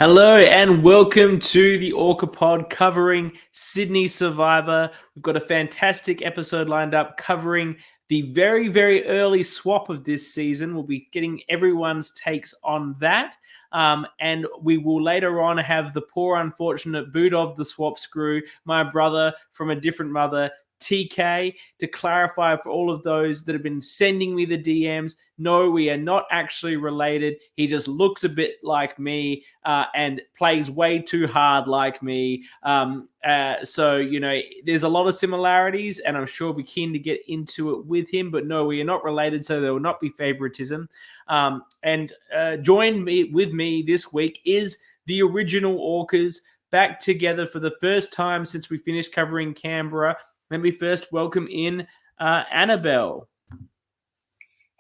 Hello and welcome to the ORCA pod covering Sydney Survivor. We've got a fantastic episode lined up covering the very, very early swap of this season. We'll be getting everyone's takes on that. And we will later on have the poor unfortunate boot of the swap screw, my brother from a different mother, TK, to clarify for all of those that have been sending me the DMs. No, we are not actually related. He just looks a bit like me and plays way too hard like me. So, there's a lot of similarities, and I'm sure we're keen to get into it with him. But no, we are not related, so there will not be favoritism. And join me with me this week is the original Orcas, back together for the first time since we finished covering Canberra. Let me first welcome in Annabel.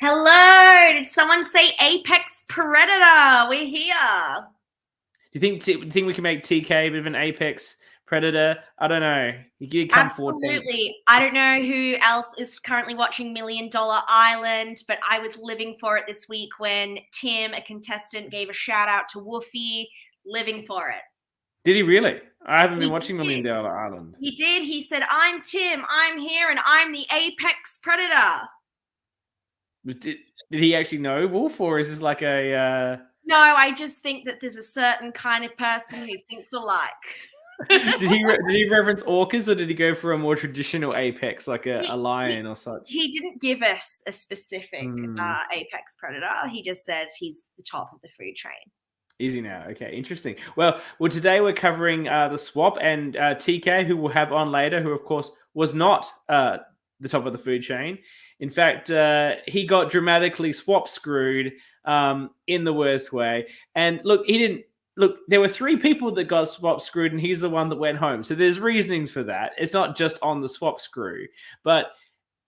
Hello! Did someone say Apex Predator? We're here. Do you think we can make TK a bit of an Apex Predator? I don't know. You come Absolutely. 14. I don't know who else is currently watching $1 Million Island, but I was living for it this week when Tim, a contestant, gave a shout out to Woofy. Living for it. Did he really? I haven't been watching $1 Million Island. He did. He said, "I'm Tim, I'm here, and I'm the Apex Predator." Did he actually know Wolf, or is this like a... No, I just think that there's a certain kind of person who thinks alike. Did he reference orcas, or did he go for a more traditional apex, like a lion or such? He didn't give us a specific Apex Predator. He just said he's the top of the food chain. Easy now. Okay, interesting. Well, today we're covering the swap, and TK, who we'll have on later, who of course was not the top of the food chain. In fact, he got dramatically swap screwed in the worst way. And look, there were 3 people that got swap screwed, and he's the one that went home. So there's reasonings for that. It's not just on the swap screw. But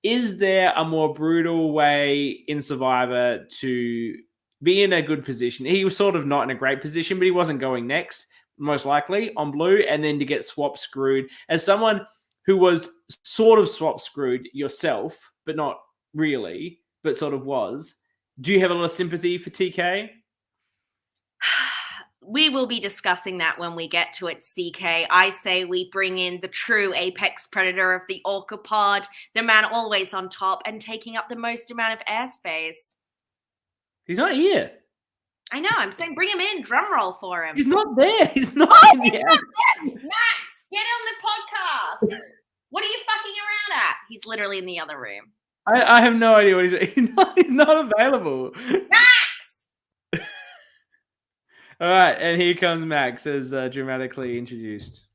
is there a more brutal way in Survivor to be in a good position? He was sort of not in a great position, but he wasn't going next, most likely, on blue, and then to get swap screwed. As someone who was sort of swap screwed yourself, but not really, but sort of was, do you have a lot of sympathy for TK? We will be discussing that when we get to it, CK. I say we bring in the true Apex Predator of the Orca pod, the man always on top and taking up the most amount of airspace. He's not here. I know. I'm saying bring him in. Drum roll for him. He's not there. He's not in the air. Max, get on the podcast. What are you fucking around at? He's literally in the other room. I have no idea what he's not available. Max! All right, and here comes Max as dramatically introduced.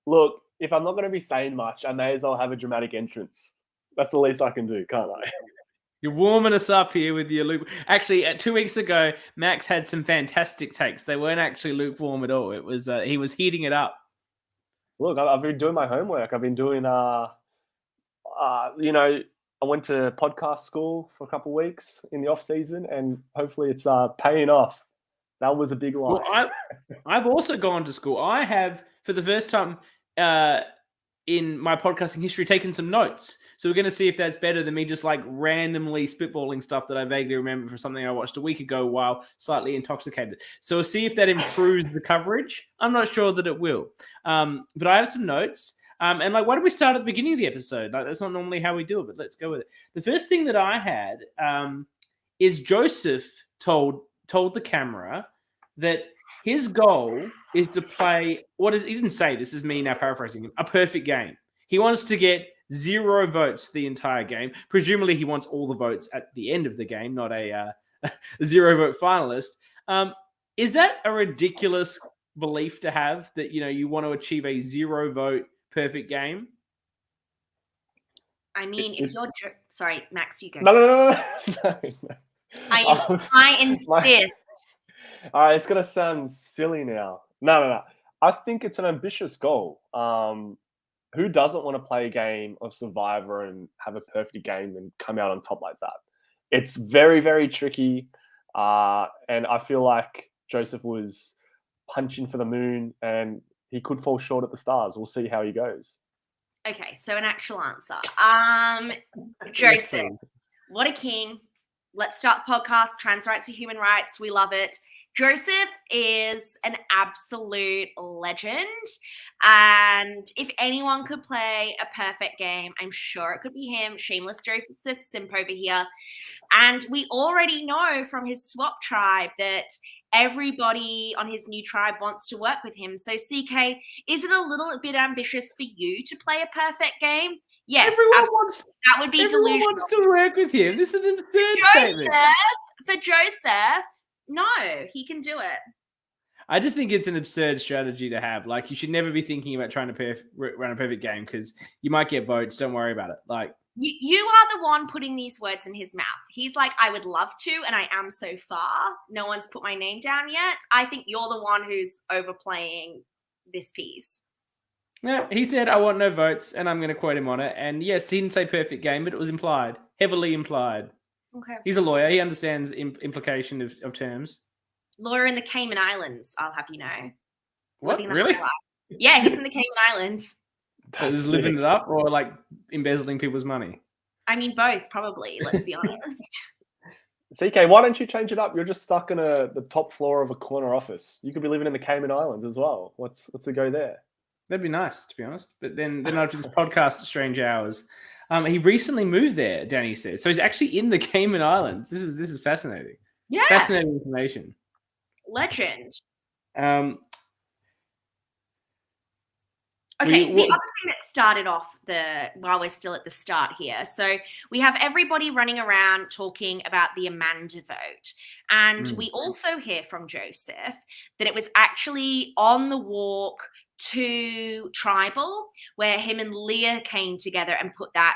Look, if I'm not going to be saying much, I may as well have a dramatic entrance. That's the least I can do, can't I? You're warming us up here with your lukewarm. Actually, 2 weeks ago, Max had some fantastic takes. They weren't actually lukewarm at all. It was he was heating it up. Look, I've been doing my homework. I've been doing, I went to podcast school for a couple of weeks in the off season, and hopefully it's paying off. That was a big lie. Well, I've also gone to school. I have, for the first time in my podcasting history, taken some notes. So we're going to see if that's better than me just like randomly spitballing stuff that I vaguely remember from something I watched a week ago while slightly intoxicated. So we'll see if that improves the coverage. I'm not sure that it will. But I have some notes. And why don't we start at the beginning of the episode? Like, that's not normally how we do it, but let's go with it. The first thing that I had is Joseph told the camera that his goal is to play he didn't say, this is me now paraphrasing him, a perfect game. He wants to get 0 votes the entire game. Presumably he wants all the votes at the end of the game, not a 0 vote finalist. Is that a ridiculous belief to have, that you want to achieve a 0 vote perfect game? I mean, if you're sorry, Max, you go. No. I insist. All right, it's gonna sound silly now. No. I think it's an ambitious goal. Who doesn't want to play a game of Survivor and have a perfect game and come out on top like that? It's very, very tricky. And I feel like Joseph was punching for the moon, and he could fall short at the stars. We'll see how he goes. Okay, so an actual answer. Joseph, what a king. Let's start the podcast. Trans rights are human rights. We love it. Joseph is an absolute legend. And if anyone could play a perfect game, I'm sure it could be him. Shameless Joseph Simp over here. And we already know from his swap tribe that everybody on his new tribe wants to work with him. So, CK, is it a little bit ambitious for you to play a perfect game? Yes, that would be everyone delusional. wants to work with him. This is an absurd statement. For Joseph, no, he can do it. I just think it's an absurd strategy to have. Like, you should never be thinking about trying to run a perfect game because you might get votes. Don't worry about it. Like, you are the one putting these words in his mouth. He's like, I would love to, and I am so far. No one's put my name down yet. I think you're the one who's overplaying this piece. No, he said, I want no votes, and I'm going to quote him on it. And yes, he didn't say perfect game, but it was implied, heavily implied. Okay. He's a lawyer. He understands implication of terms. Lawyer in the Cayman Islands, I'll have you know. What? Really? Yeah, he's in the Cayman Islands. Is living it up or like embezzling people's money? I mean, both, probably. Let's be honest. CK, why don't you change it up? You're just stuck in the top floor of a corner office. You could be living in the Cayman Islands as well. What's the go there? That'd be nice, to be honest. But then after this podcast, Strange Hours, he recently moved there, Danny says. So he's actually in the Cayman Islands. This is fascinating. Yes. Fascinating information. Legend. Okay, the other thing that started off while we're still at the start here, so we have everybody running around talking about the Amanda vote. And we also hear from Joseph that it was actually on the walk to Tribal where him and Leah came together and put that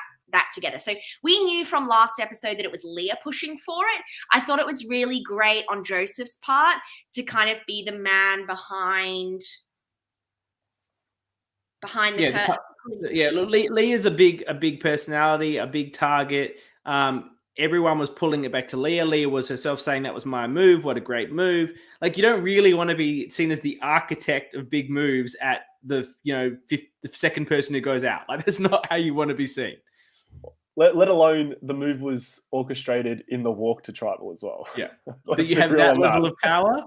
together. So we knew from last episode that it was Leah pushing for it. I thought it was really great on Joseph's part to kind of be the man behind the curtain. Yeah, look, Leah's a big personality, a big target. Everyone was pulling it back to Leah. Leah was herself saying that was my move. What a great move. Like, you don't really want to be seen as the architect of big moves at the second person who goes out. Like, that's not how you want to be seen. Let alone the move was orchestrated in the walk to Tribal as well. Yeah. That you have that level of power.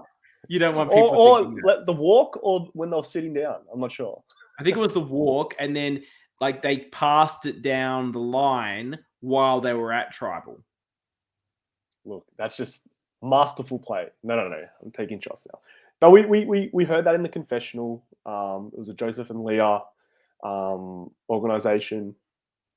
You don't want people or the walk or when they're sitting down. I'm not sure. I think it was the walk, and then like they passed it down the line while they were at Tribal. Look, that's just masterful play. No. I'm taking shots now. No, we heard that in the confessional. It was a Joseph and Leah organization,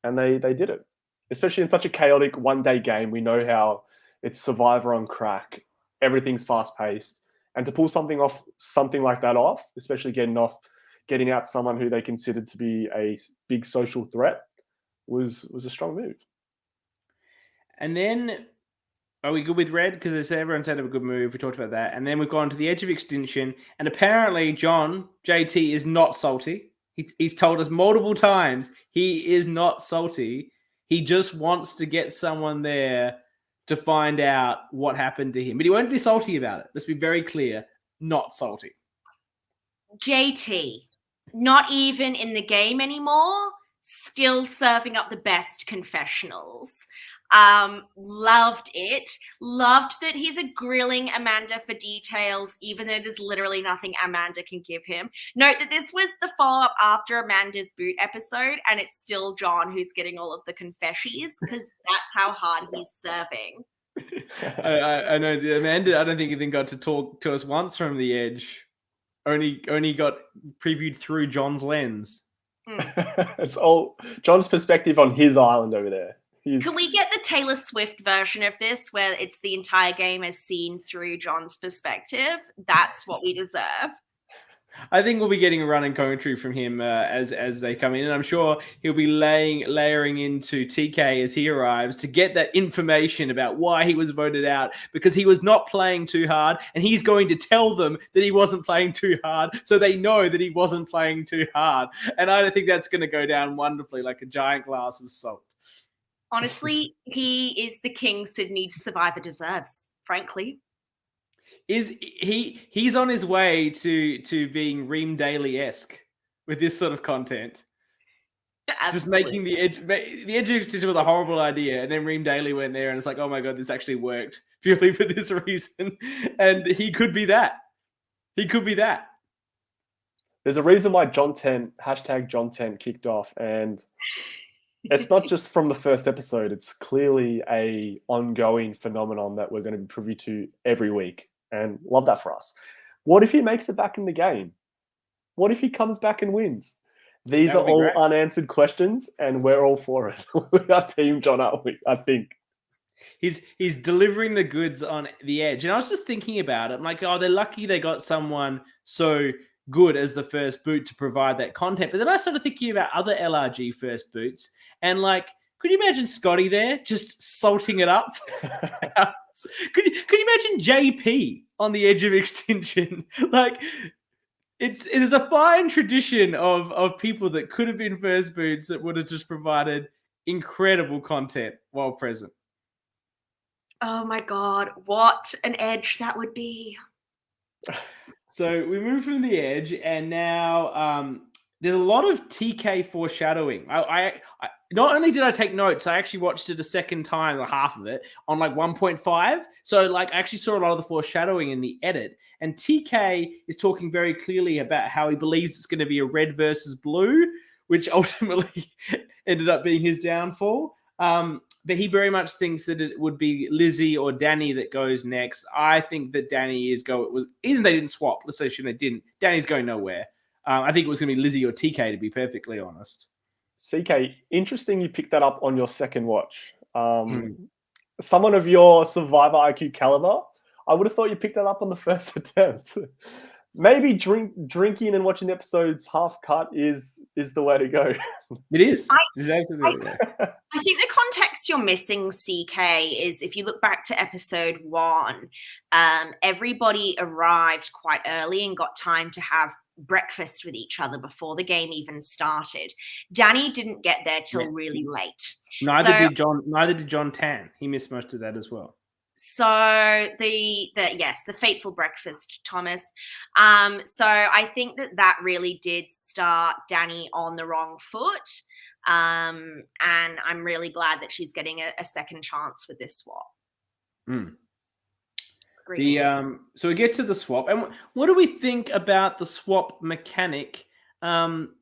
and they did it. Especially in such a chaotic one-day game. We know how it's Survivor on crack. Everything's fast-paced. And to pull something like that off, especially getting out someone who they considered to be a big social threat, was a strong move. And then, are we good with Red? Because everyone said it was a good move. We talked about that. And then we've gone to the edge of extinction. And apparently, JT is not salty. He's told us multiple times he is not salty. He just wants to get someone there to find out what happened to him. But he won't be salty about it. Let's be very clear. Not salty. JT, not even in the game anymore, still serving up the best confessionals. Loved it. Loved that he's grilling Amanda for details, even though there's literally nothing Amanda can give him. Note that this was the follow-up after Amanda's boot episode, and it's still John who's getting all of the confessions, because that's how hard he's serving. I know, Amanda, I don't think even got to talk to us once from the edge. Only got previewed through John's lens. It's all John's perspective on his island over there. Can we get the Taylor Swift version of this where it's the entire game as seen through John's perspective? That's what we deserve. I think we'll be getting a running commentary from him as they come in, and I'm sure he'll be layering into TK as he arrives to get that information about why he was voted out, because he was not playing too hard, and he's going to tell them that he wasn't playing too hard so they know that he wasn't playing too hard. And I think that's going to go down wonderfully, like a giant glass of salt. Honestly, he is the king Sydney Survivor deserves, frankly. He's on his way to being Reem Daly-esque with this sort of content. Just making the edge of extinction was a horrible idea, and then Reem Daly went there, and it's like, oh my god, this actually worked purely for this reason, and he could be that. He could be that. There's a reason why hashtag John 10 kicked off, and it's not just from the first episode. It's clearly a ongoing phenomenon that we're going to be privy to every week, and love that for us. What if he makes it back in the game? What if he comes back and wins? These are all great unanswered questions, and we're all for it. We are Team John, aren't we? I think. He's delivering the goods on the edge. And I was just thinking about it. I'm like, oh, they're lucky they got someone so good as the first boot to provide that content. But then I started thinking about other LRG first boots. And like, could you imagine Scotty there just salting it up? Could you imagine JP on the edge of extinction? Like, it is a fine tradition of people that could have been first boots that would have just provided incredible content while present. Oh my God, what an edge that would be. So we moved from the edge, and now there's a lot of TK foreshadowing. I not only did I take notes, I actually watched it a second time, or half of it, on like 1.5. So like I actually saw a lot of the foreshadowing in the edit. And TK is talking very clearly about how he believes it's going to be a red versus blue, which ultimately ended up being his downfall. But he very much thinks that it would be Lizzie or Danny that goes next. I think that Danny even they didn't swap. Let's assume they didn't. Danny's going nowhere. I think it was going to be Lizzie or TK, to be perfectly honest. CK, interesting you picked that up on your second watch. Someone of your Survivor IQ caliber, I would have thought you picked that up on the first attempt. Maybe drinking and watching episodes half cut is the way to go. It is. I think the context you're missing, CK, is if you look back to episode 1, everybody arrived quite early and got time to have breakfast with each other before the game even started. Danny didn't get there till really late. Neither did John Tan. He missed most of that as well. So the fateful breakfast, Thomas. So I think that really did start Danny on the wrong foot. And I'm really glad that she's getting a second chance with this swap. So we get to the swap, and what do we think about the swap mechanic? I'm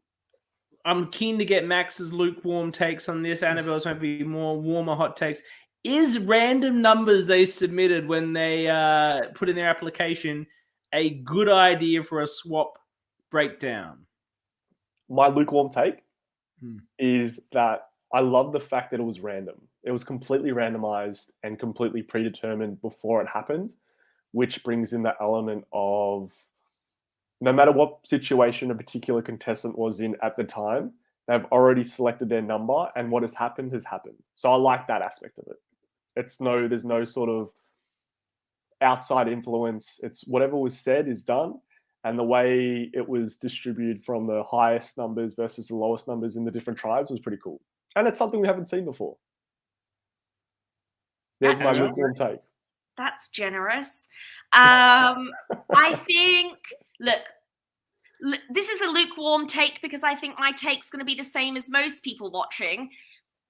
keen to get Max's lukewarm takes on this. Annabelle's maybe more warmer hot takes. Is random numbers they submitted when they put in their application a good idea for a swap breakdown? My lukewarm take is that I love the fact that it was random. It was completely randomized and completely predetermined before it happened, which brings in the element of no matter what situation a particular contestant was in at the time, they've already selected their number, and what has happened has happened. So I like that aspect of it. There's no sort of outside influence. It's whatever was said is done, and the way it was distributed from the highest numbers versus the lowest numbers in the different tribes was pretty cool. And it's something we haven't seen before. There's my lukewarm take. That's generous. I think, look, this is a lukewarm take because I think my take's going to be the same as most people watching.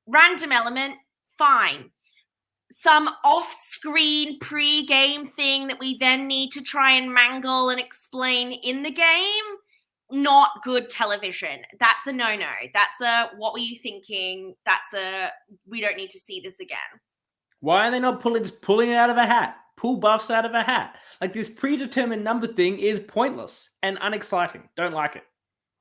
Random element, fine. Some off-screen pre-game thing that we then need to try and mangle and explain in the game, not good television. That's a no-no. That's a, what were you thinking? That's a, we don't need to see this again. Why are they not pulling it out of a hat? Pull buffs out of a hat. Like, this predetermined number thing is pointless and unexciting. Don't like it.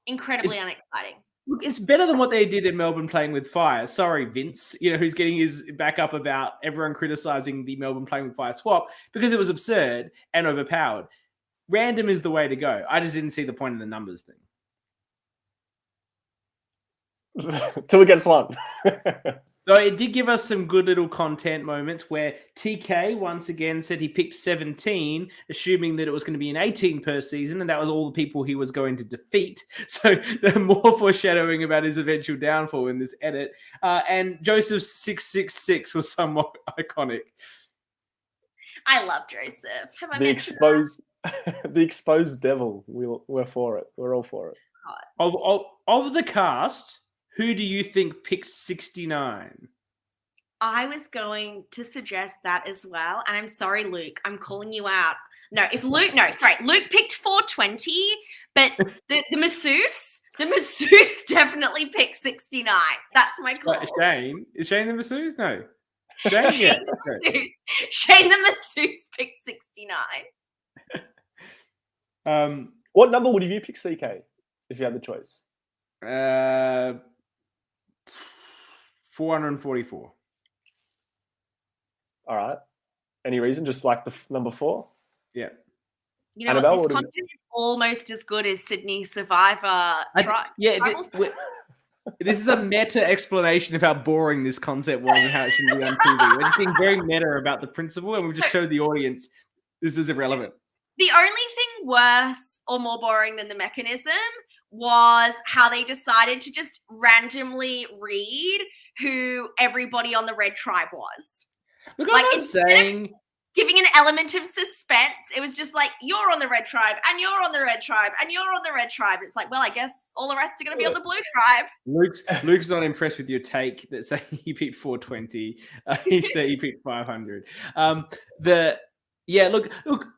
Incredibly unexciting. Look, it's better than what they did in Melbourne playing with fire. Sorry, Vince, who's getting his back up about everyone criticizing the Melbourne playing with fire swap because it was absurd and overpowered. Random is the way to go. I just didn't see the point in the numbers thing. 2 against 1. So it did give us some good little content moments where TK once again said he picked 17, assuming that it was going to be an 18 per season, and that was all the people he was going to defeat. So there are more foreshadowing about his eventual downfall in this edit. And Joseph's 666 was somewhat iconic. I love Joseph. Have I mentioned the exposed devil. We're for it. We're all for it. Of the cast, Who do you think picked 69? I was going to suggest that as well. And I'm sorry, Luke, I'm calling you out. No, Luke picked 420, but the masseuse definitely picked 69. That's my call. Shane? Is Shane the masseuse? No. Shane? Shane the masseuse. Shane the masseuse picked 69. What number would you pick, CK, if you had the choice? 444. All right. Any reason? Just like the number 4? Yeah. You know Annabelle, what? This content is almost as good as Sydney Survivor. This is a meta explanation of how boring this concept was and how it shouldn't be on TV. We're just being very meta about the principle, and we've just showed the audience this is irrelevant. The only thing worse or more boring than the mechanism was how they decided to just randomly read who everybody on the red tribe was. Look, I'm not saying... Giving an element of suspense, it was just like, you're on the red tribe, and you're on the red tribe, and you're on the red tribe. It's like, well, I guess all the rest are going to be on the blue tribe. Luke's not impressed with your take that saying he picked 420. He said he picked 500. Look,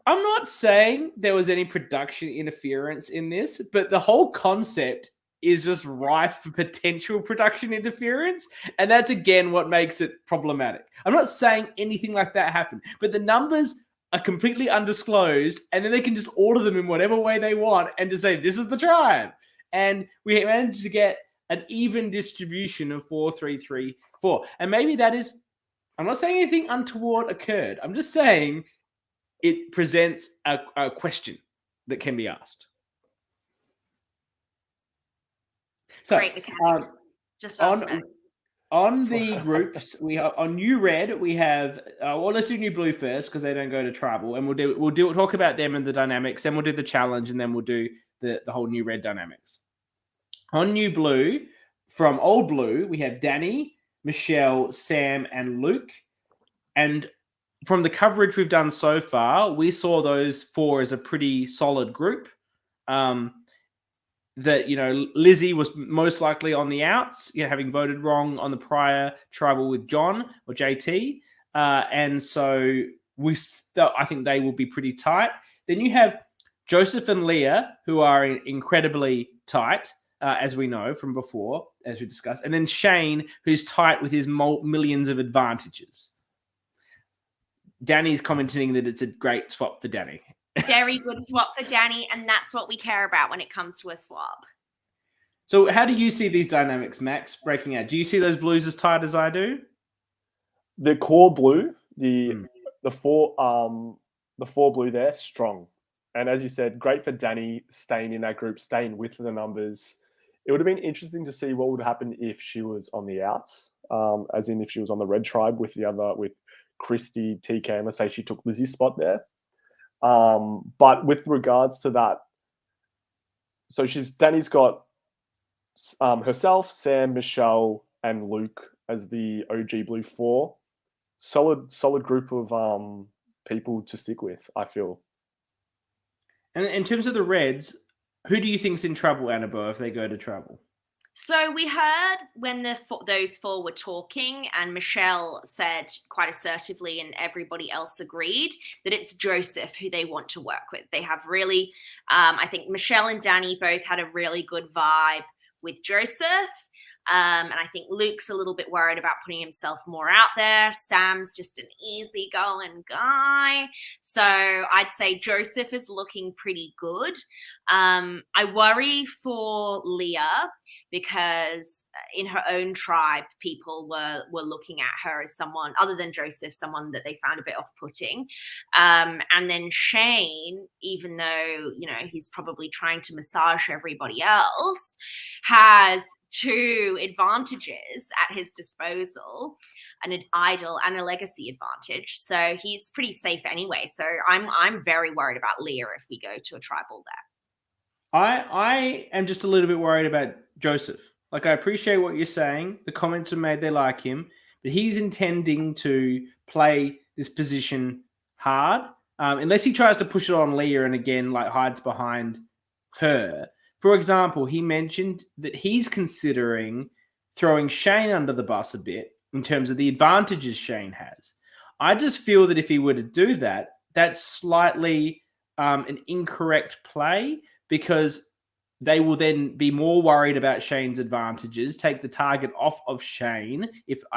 I'm not saying there was any production interference in this, but the whole concept is just rife for potential production interference. And that's, again, what makes it problematic. I'm not saying anything like that happened, but the numbers are completely undisclosed, and then they can just order them in whatever way they want and just say, this is the tribe. And we managed to get an even distribution of 4-3-3-4. And maybe that is, I'm not saying anything untoward occurred. I'm just saying it presents a question that can be asked. So, just on the groups, we have on New Red, we have let's do New Blue first because they don't go to tribal, and we'll talk about them and the dynamics, then we'll do the challenge, and then we'll do the whole New Red dynamics. On New Blue, from Old Blue, we have Danny, Michelle, Sam, and Luke. And from the coverage we've done so far, we saw those 4 as a pretty solid group. That, Lizzie was most likely on the outs, having voted wrong on the prior tribal with John or JT. And so I think they will be pretty tight. Then you have Joseph and Leah, who are incredibly tight, as we know from before, as we discussed. And then Shane, who's tight with his millions of advantages. Danny's commenting that it's a great swap for Danny. Very good swap for Danny, and that's what we care about when it comes to a swap. So how do you see these dynamics, Max, breaking out? Do you see those blues as tight as I do? The core blue, the 4 blue there, strong. And as you said, great for Danny staying in that group, staying with the numbers. It would have been interesting to see what would happen if she was on the outs, as in if she was on the red tribe with Christy, TK, and let's say she took Lizzie's spot there. But with regards to that, so Danny's got herself, Sam, Michelle, and Luke as the OG Blue 4. Solid group of people to stick with, I feel. And in terms of the Reds, who do you think's in trouble, Annabelle, if they go to trouble? So we heard when those 4 were talking, and Michelle said quite assertively, and everybody else agreed, that it's Joseph who they want to work with. They have really, I think Michelle and Danny both had a really good vibe with Joseph. And I think Luke's a little bit worried about putting himself more out there. Sam's just an easygoing guy. So I'd say Joseph is looking pretty good. I worry for Leah because in her own tribe, people were looking at her as someone, other than Joseph, someone that they found a bit off-putting. And then Shane, even though, he's probably trying to massage everybody else, has 2 advantages at his disposal, an idol and a legacy advantage. So he's pretty safe anyway. So I'm very worried about Leah if we go to a tribal there. I am just a little bit worried about Joseph. Like, I appreciate what you're saying. The comments were made, they like him, but he's intending to play this position hard, unless he tries to push it on Leah and again, hides behind her. For example, he mentioned that he's considering throwing Shane under the bus a bit in terms of the advantages Shane has. I just feel that if he were to do that, that's slightly an incorrect play, because they will then be more worried about Shane's advantages, take the target off of Shane,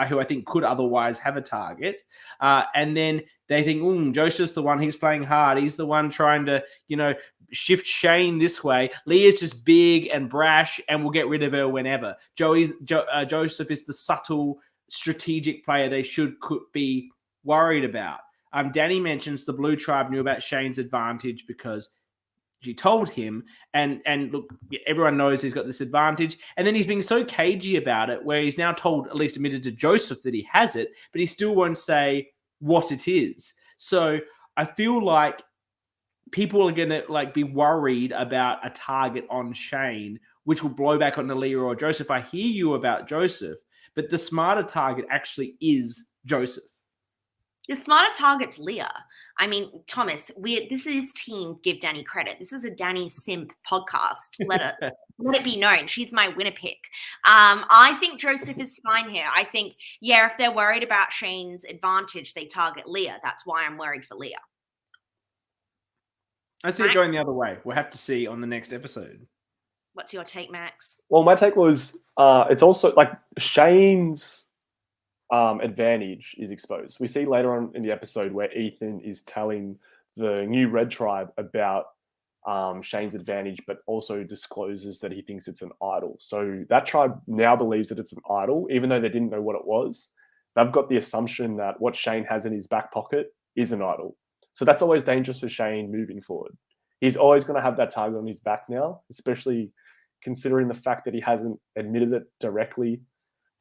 who I think could otherwise have a target. And then they think, Joseph's the one, he's playing hard. He's the one trying to, shift Shane this way. Leah's just big and brash and we'll get rid of her whenever. Joseph is the subtle, strategic player they could be worried about. Danny mentions the Blue Tribe knew about Shane's advantage because she told him, and look, everyone knows he's got this advantage, and then he's being so cagey about it, where he's now told, at least admitted to Joseph, that he has it, but he still won't say what it is. So I feel like people are gonna be worried about a target on Shane, which will blow back onto Leah or Joseph. I hear you about Joseph, but the smarter target actually is Joseph. The smarter target's Leah. I mean, Thomas, this is team give Danny credit. This is a Danny simp podcast. Let it be known. She's my winner pick. I think Joseph is fine here. I think, if they're worried about Shane's advantage, they target Leah. That's why I'm worried for Leah. I see it going the other way. We'll have to see on the next episode. What's your take, Max? Well, my take was it's also like Shane's advantage is exposed. We see later on in the episode where Ethan is telling the new Red Tribe about Shane's advantage, but also discloses that he thinks it's an idol. So that tribe now believes that it's an idol, even though they didn't know what it was. They've got the assumption that what Shane has in his back pocket is an idol. So that's always dangerous for Shane moving forward. He's always going to have that target on his back now, especially considering the fact that he hasn't admitted it directly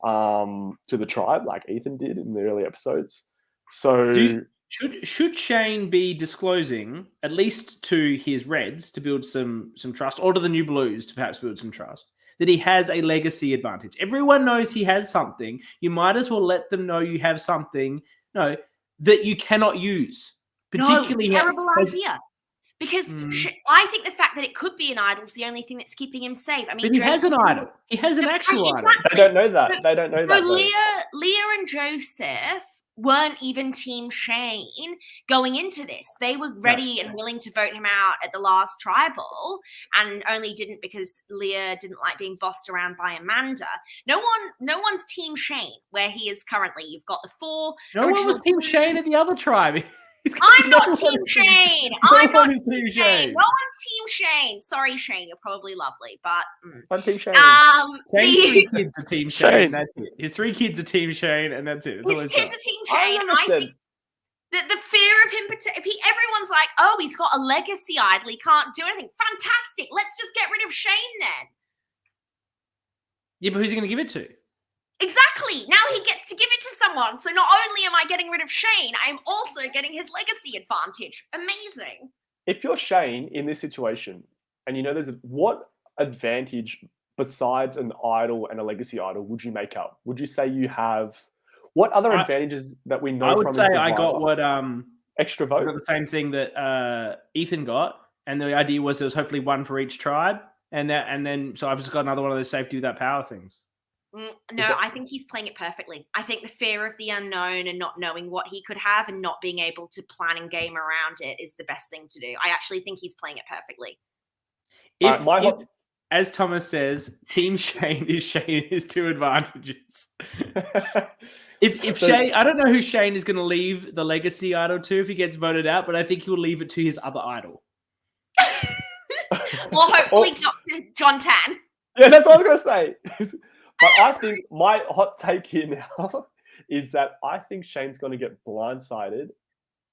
to the tribe like Ethan did in the early episodes. So should Shane be disclosing, at least to his Reds, to build some trust, or to the new Blues to perhaps build some trust, that he has a legacy advantage? Everyone knows he has something. You might as well let them know you have something that you cannot use. Particularly terrible idea. Because I think the fact that it could be an idol is the only thing that's keeping him safe. I mean, but he has an idol. He has an actual idol. They don't know that. They don't know that. Leah and Joseph weren't even Team Shane going into this. They were ready and willing to vote him out at the last tribal, and only didn't because Leah didn't like being bossed around by Amanda. No one's Team Shane where he is currently. You've got the four. No one was Team Shane at the other tribe. I'm not Team Shane. I'm not Team Shane. No one's Team Shane. Sorry, Shane. You're probably lovely, but I'm Team Shane. Shane's 3 kids are Team Shane. That's it. His 3 kids are Team Shane, and that's it. His kids are Team Shane. I think that the fear of him, if everyone's like, oh, he's got a legacy idol, he can't do anything. Fantastic. Let's just get rid of Shane then. Yeah, but who's he going to give it to? Exactly. Now he gets to give it to someone. So not only am I getting rid of Shane, I'm also getting his legacy advantage. Amazing. If you're Shane in this situation, and what advantage besides an idol and a legacy idol would you make up? Would you say you have what other advantages that we know? I would say I got what extra vote. I got the same thing that Ethan got, and the idea was there was hopefully one for each tribe, and then so I've just got another one of those safety without power things. No, I think he's playing it perfectly. I think the fear of the unknown and not knowing what he could have and not being able to plan and game around it is the best thing to do. I actually think he's playing it perfectly. If as Thomas says, Team Shane is his 2 advantages. if Shane, I don't know who Shane is going to leave the legacy idol to if he gets voted out, but I think he'll leave it to his other idol. Well, hopefully John Tan. Yeah, that's what I was going to say. But I think my hot take here now is that I think Shane's going to get blindsided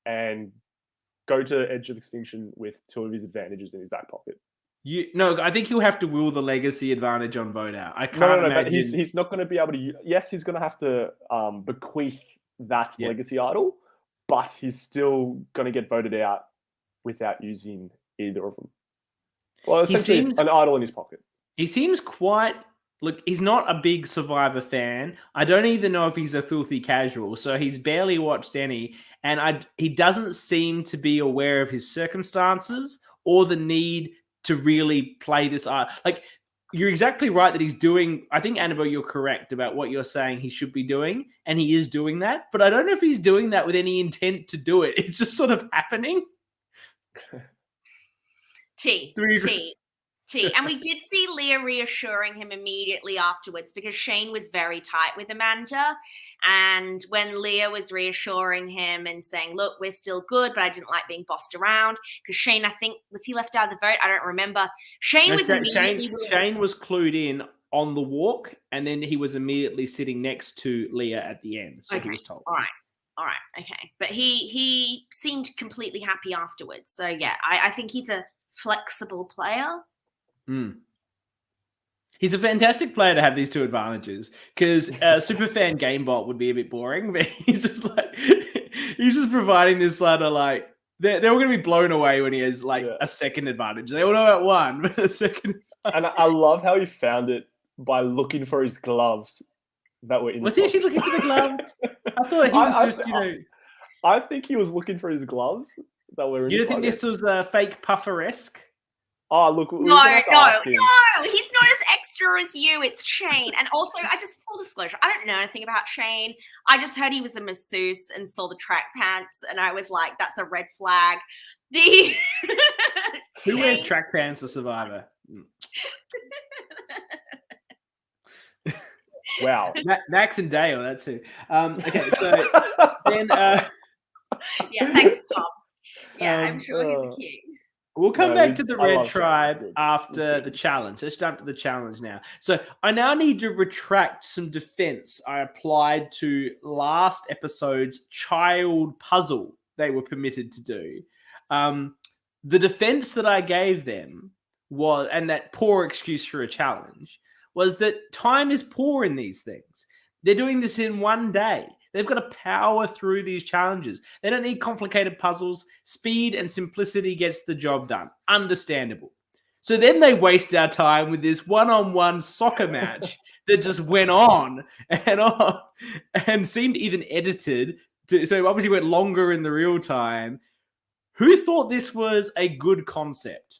and go to the edge of extinction with 2 of his advantages in his back pocket. I think he'll have to will the legacy advantage on vote out. I can't imagine. But he's not going to be able to. Yes, he's going to have to bequeath that legacy idol, but he's still going to get voted out without using either of them. Well, essentially, an idol in his pocket. He seems quite. Look, he's not a big Survivor fan. I don't even know if he's a filthy casual, so he's barely watched any. And he doesn't seem to be aware of his circumstances or the need to really play this art. Like, you're exactly right that he's doing. I think, Annabelle, you're correct about what you're saying he should be doing, and he is doing that. But I don't know if he's doing that with any intent to do it. It's just sort of happening. T. And we did see Leah reassuring him immediately afterwards because Shane was very tight with Amanda. And when Leah was reassuring him and saying, look, we're still good, but I didn't like being bossed around, because Shane, I think, was he left out of the vote? I don't remember. Shane was immediately... Shane was clued in on the walk, and then he was immediately sitting next to Leah at the end. So he was told. All right, okay. But he seemed completely happy afterwards. So yeah, I think he's a flexible player. He's a fantastic player to have these two advantages, because Superfan Gamebot would be a bit boring, but he's just providing this sort of like they're all going to be blown away when he has like a second advantage. They all know about one, but a second. And I love how he found it by looking for his gloves that were in. Was he actually looking for the gloves? I thought he was I think he was looking for his gloves that were in. You don't think this was fake puffer-esque? Oh, look. No, he's not as extra as you. It's Shane. And also, full disclosure, I don't know anything about Shane. I just heard he was a masseuse and saw the track pants, and I was like, that's a red flag. Who wears track pants to Survivor? Wow. Max and Dale, that's who. Okay, so then... yeah, thanks, Tom. Yeah, I'm sure he's a king. We'll come back to the Red Tribe after the challenge. Let's jump to the challenge now. So I now need to retract some defense I applied to last episode's child puzzle they were permitted to do. The defense that I gave them was, and that poor excuse for a challenge, was that time is poor in these things. They're doing this in one day. They've got to power through these challenges. They don't need complicated puzzles. Speed and simplicity gets the job done. Understandable. So then they waste our time with this one-on-one soccer match that just went on and seemed even edited. So obviously went longer in the real time. Who thought this was a good concept?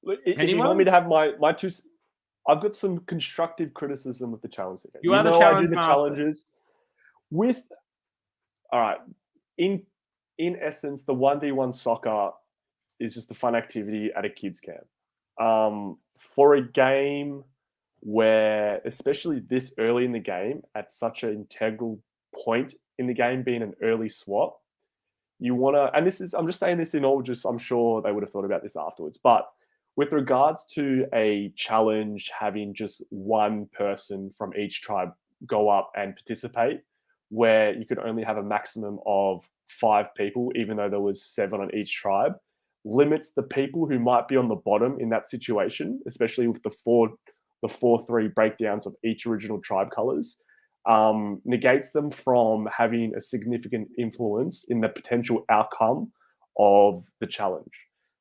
If you want me to have my two... I've got some constructive criticism with the challenge. You are the challenge I do the master. Challenges with. All right, in essence, the 1v1 soccer is just a fun activity at a kids camp. For a game where, especially this early in the game, at such an integral point in the game, being an early swap, you want to. And I'm just saying this in all. I'm sure they would have thought about this afterwards, but. With regards to a challenge having just one person from each tribe go up and participate, where you could only have a maximum of 5 people, even though there was 7 on each tribe, limits the people who might be on the bottom in that situation, especially with the 4-3 breakdowns of each original tribe colors, negates them from having a significant influence in the potential outcome of the challenge.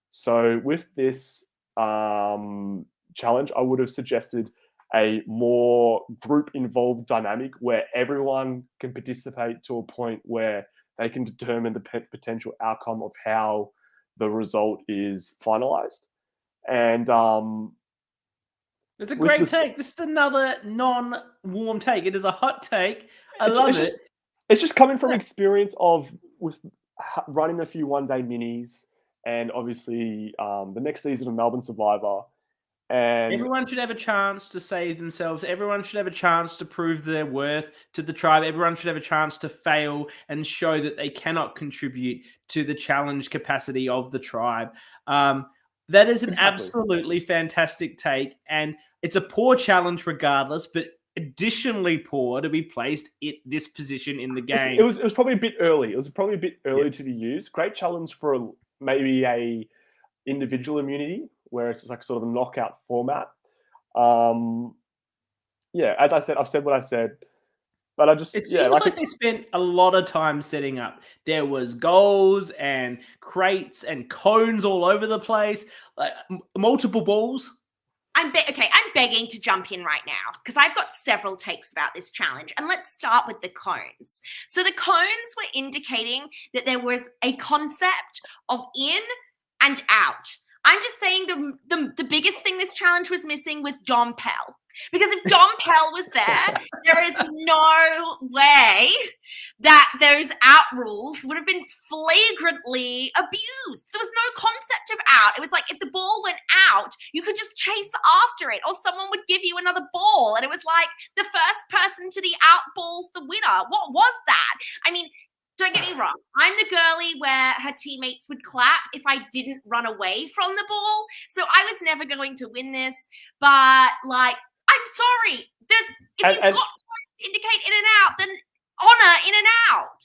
So with this challenge, I would have suggested a more group-involved dynamic where everyone can participate to a point where they can determine the potential outcome of how the result is finalized. And it's a great take. This is another non-warm take. It is a hot take. I love it. It's just coming from experience with running a few one-day minis. And obviously, the next season of Melbourne Survivor. And everyone should have a chance to save themselves. Everyone should have a chance to prove their worth to the tribe. Everyone should have a chance to fail and show that they cannot contribute to the challenge capacity of the tribe. That is an absolutely fantastic take. And it's a poor challenge regardless, but additionally poor to be placed at this position in the game. It was probably a bit early. It was probably a bit early to be used. Great challenge for maybe a individual immunity where it's like sort of a knockout format. As I said, I've said what I've said, but it seems like they spent a lot of time setting up. There was goals and crates and cones all over the place, like multiple balls. I'm begging to jump in right now because I've got several takes about this challenge. And let's start with the cones. So the cones were indicating that there was a concept of in and out. I'm just saying the biggest thing this challenge was missing was Dom Pell. Because if Dom Pell was there is no way that those out rules would have been flagrantly abused. There was no concept of out. It was like if the ball went out, you could just chase after it, or someone would give you another ball. And it was like the first person to the out ball's the winner. What was that? I mean, don't get me wrong. I'm the girlie where her teammates would clap if I didn't run away from the ball. So I was never going to win this. But like, I'm sorry. If you've got points to indicate in and out, then honor in and out.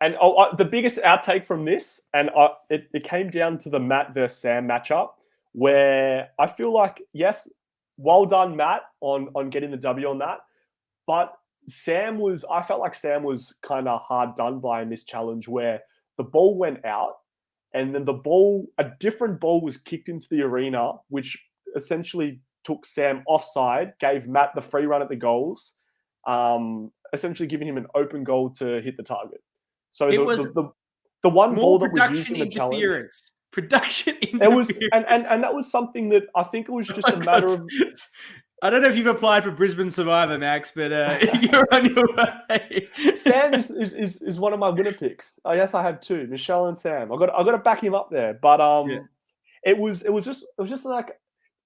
And the biggest outtake from this, and it came down to the Matt versus Sam matchup, where I feel like, yes, well done, Matt, on getting the W on that. But I felt like Sam was kind of hard done by in this challenge, where the ball went out and then a different ball was kicked into the arena, which essentially took Sam offside, gave Matt the free run at the goals, essentially giving him an open goal to hit the target. So the one ball that was used in the challenge. Production interference. It was, and that was something that I think it was just a matter of. I don't know if you've applied for Brisbane Survivor, Max, but you're on your way. Sam is one of my winner picks. Oh, yes, I have two, Michelle and Sam. I got to back him up there, but it was just like,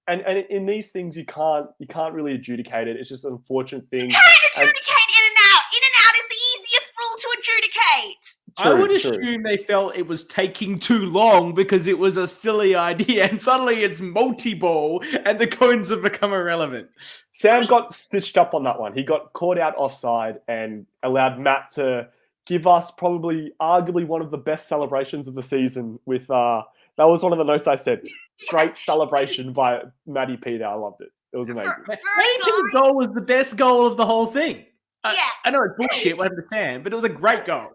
and in these things you can't really adjudicate it. It's just an unfortunate thing. You can't adjudicate in and out. In and out is the easiest rule to adjudicate. I would assume they felt it was taking too long because it was a silly idea, and suddenly it's multi-ball, and the coins have become irrelevant. Sam got stitched up on that one. He got caught out offside and allowed Matt to give us arguably one of the best celebrations of the season. With that was one of the notes I said. Great celebration by Maddie Peter. I loved it. It was amazing. Maddie Peter's goal was the best goal of the whole thing. Yeah. I know it's bullshit what happened to Sam, but it was a great goal.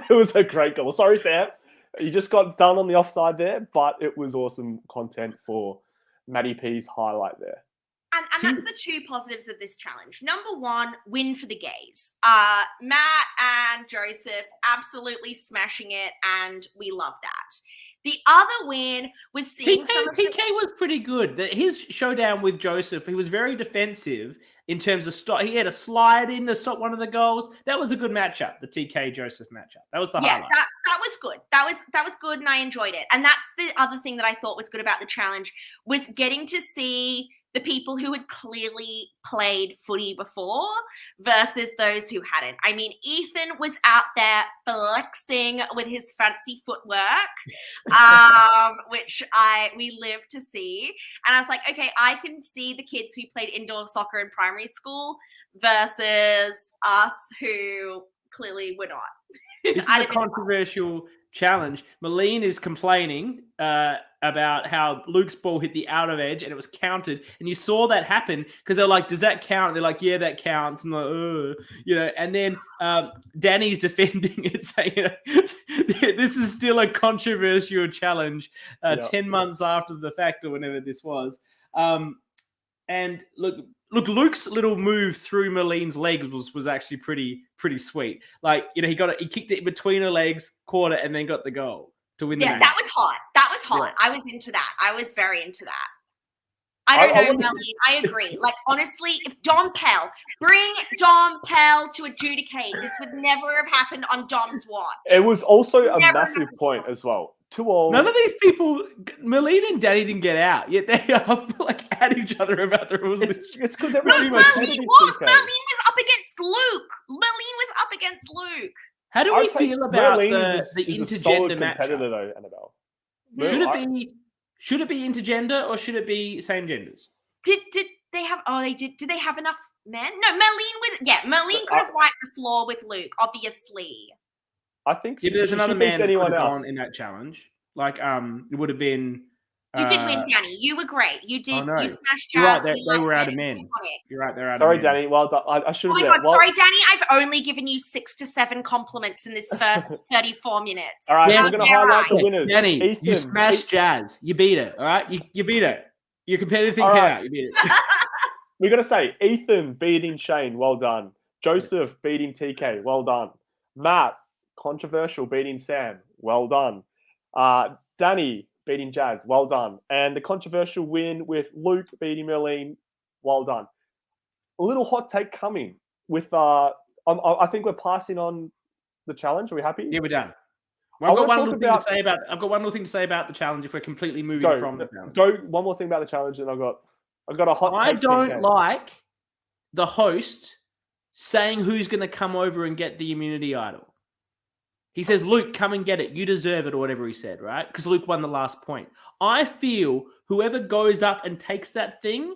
It was a great goal. Sorry, Sam. You just got done on the offside there, but it was awesome content for Maddie P's highlight there. And that's the two positives of this challenge. Number one, win for the gays. Matt and Joseph absolutely smashing it, and we love that. The other win was seeing TK was pretty good. His showdown with Joseph, he was very defensive in terms of stop. He had a slide in to stop one of the goals. That was a good matchup, the TK Joseph matchup. That was the highlight. That was good. That was good, and I enjoyed it. And that's the other thing that I thought was good about the challenge, was getting to see the people who had clearly played footy before versus those who hadn't. I mean, Ethan was out there flexing with his fancy footwork, which we live to see. And I was like, okay, I can see the kids who played indoor soccer in primary school versus us who clearly were not. This is a controversial challenge. Malene is complaining about how Luke's ball hit the outer edge and it was counted, and you saw that happen because they're like, does that count? And they're like, yeah, that counts. And like, and then Danny's defending it, saying this is still a controversial challenge 10 months after the fact or whenever this was. And look, Luke's little move through Malene's legs was actually pretty sweet. Like, he kicked it in between her legs, caught it, and then got the goal to win the match. That was hot. Yeah. I was into that. I was very into that. I don't know, Melanie. I agree. Like, honestly, if bring Dom Pell to adjudicate, this would never have happened on Dom's watch. It was also a massive point as well. None of these people, Malene and Danny, didn't get out, yet they are like at each other about the rules. It's because everybody Malene was up against Luke. How do we feel about the intergender match? Competitor though, Annabelle. Should it be intergender or should it be same genders? Did they have? Oh, they did. Did they have enough men? No, Malene could have wiped the floor with Luke, obviously. I think there's another man that could have gone in that challenge. Like, it would have been. You did win, Danny. You were great. You did. You smashed Jazz. You're right. They were out of men. You're right. They're out Sorry, of men. Danny. Well done. I should have. Oh my God. Sorry, Danny. I've only given you 6 to 7 compliments in this first 34 minutes. All right. We're going to highlight the winners. Danny, Ethan, you smashed Jazz. You beat it. All right. You beat it. Your competitive thing came out. You beat it. We're going to say Ethan beating Shane. Well done. Joseph beating TK. Well done. Matt, controversial, beating Sam. Well done. Danny beating Jazz. Well done. And the controversial win with Luke beating Merlene. Well done. A little hot take coming with. I think we're passing on the challenge. Are we happy? Yeah, we're done. Well, I've got one little thing to say about the challenge. If we're completely moving from the challenge, go one more thing about the challenge, and I've got a hot take. I don't like the host saying who's going to come over and get the immunity idol. He says, Luke, come and get it. You deserve it, or whatever he said, right? Because Luke won the last point. I feel whoever goes up and takes that thing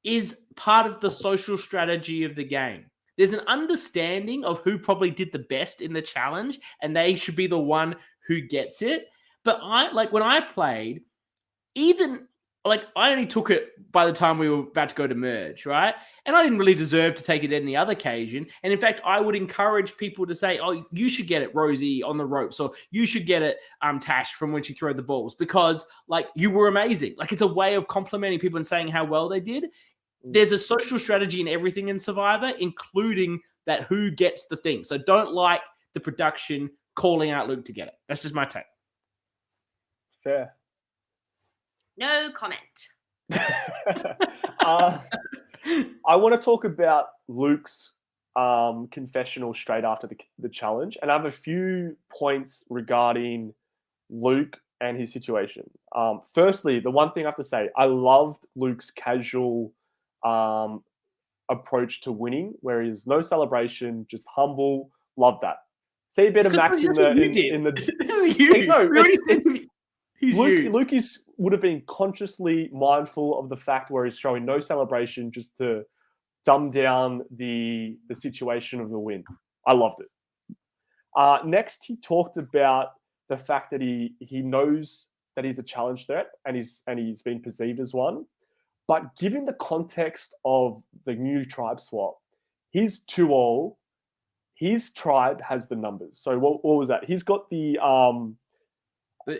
is part of the social strategy of the game. There's an understanding of who probably did the best in the challenge, and they should be the one who gets it. But when I played, I only took it by the time we were about to go to merge, right? And I didn't really deserve to take it any other occasion. And in fact, I would encourage people to say, oh, you should get it, Rosie, on the ropes, or you should get it, Tash, from when she threw the balls, because you were amazing. It's a way of complimenting people and saying how well they did. There's a social strategy in everything in Survivor, including that who gets the thing. So don't like the production calling out Luke to get it. That's just my take. Fair. No comment. I want to talk about Luke's confessional straight after the challenge, and I have a few points regarding Luke and his situation. Firstly, the one thing I have to say, I loved Luke's casual approach to winning, where he's no celebration, just humble. Love that. See a bit of Max in the. This is you. No, Luke would have been consciously mindful of the fact where he's showing no celebration just to dumb down the situation of the win. I loved it. Next, he talked about the fact that he knows that he's a challenge threat and he's been perceived as one. But given the context of the new tribe swap, he's 2-all. His tribe has the numbers. So what was that? He's got the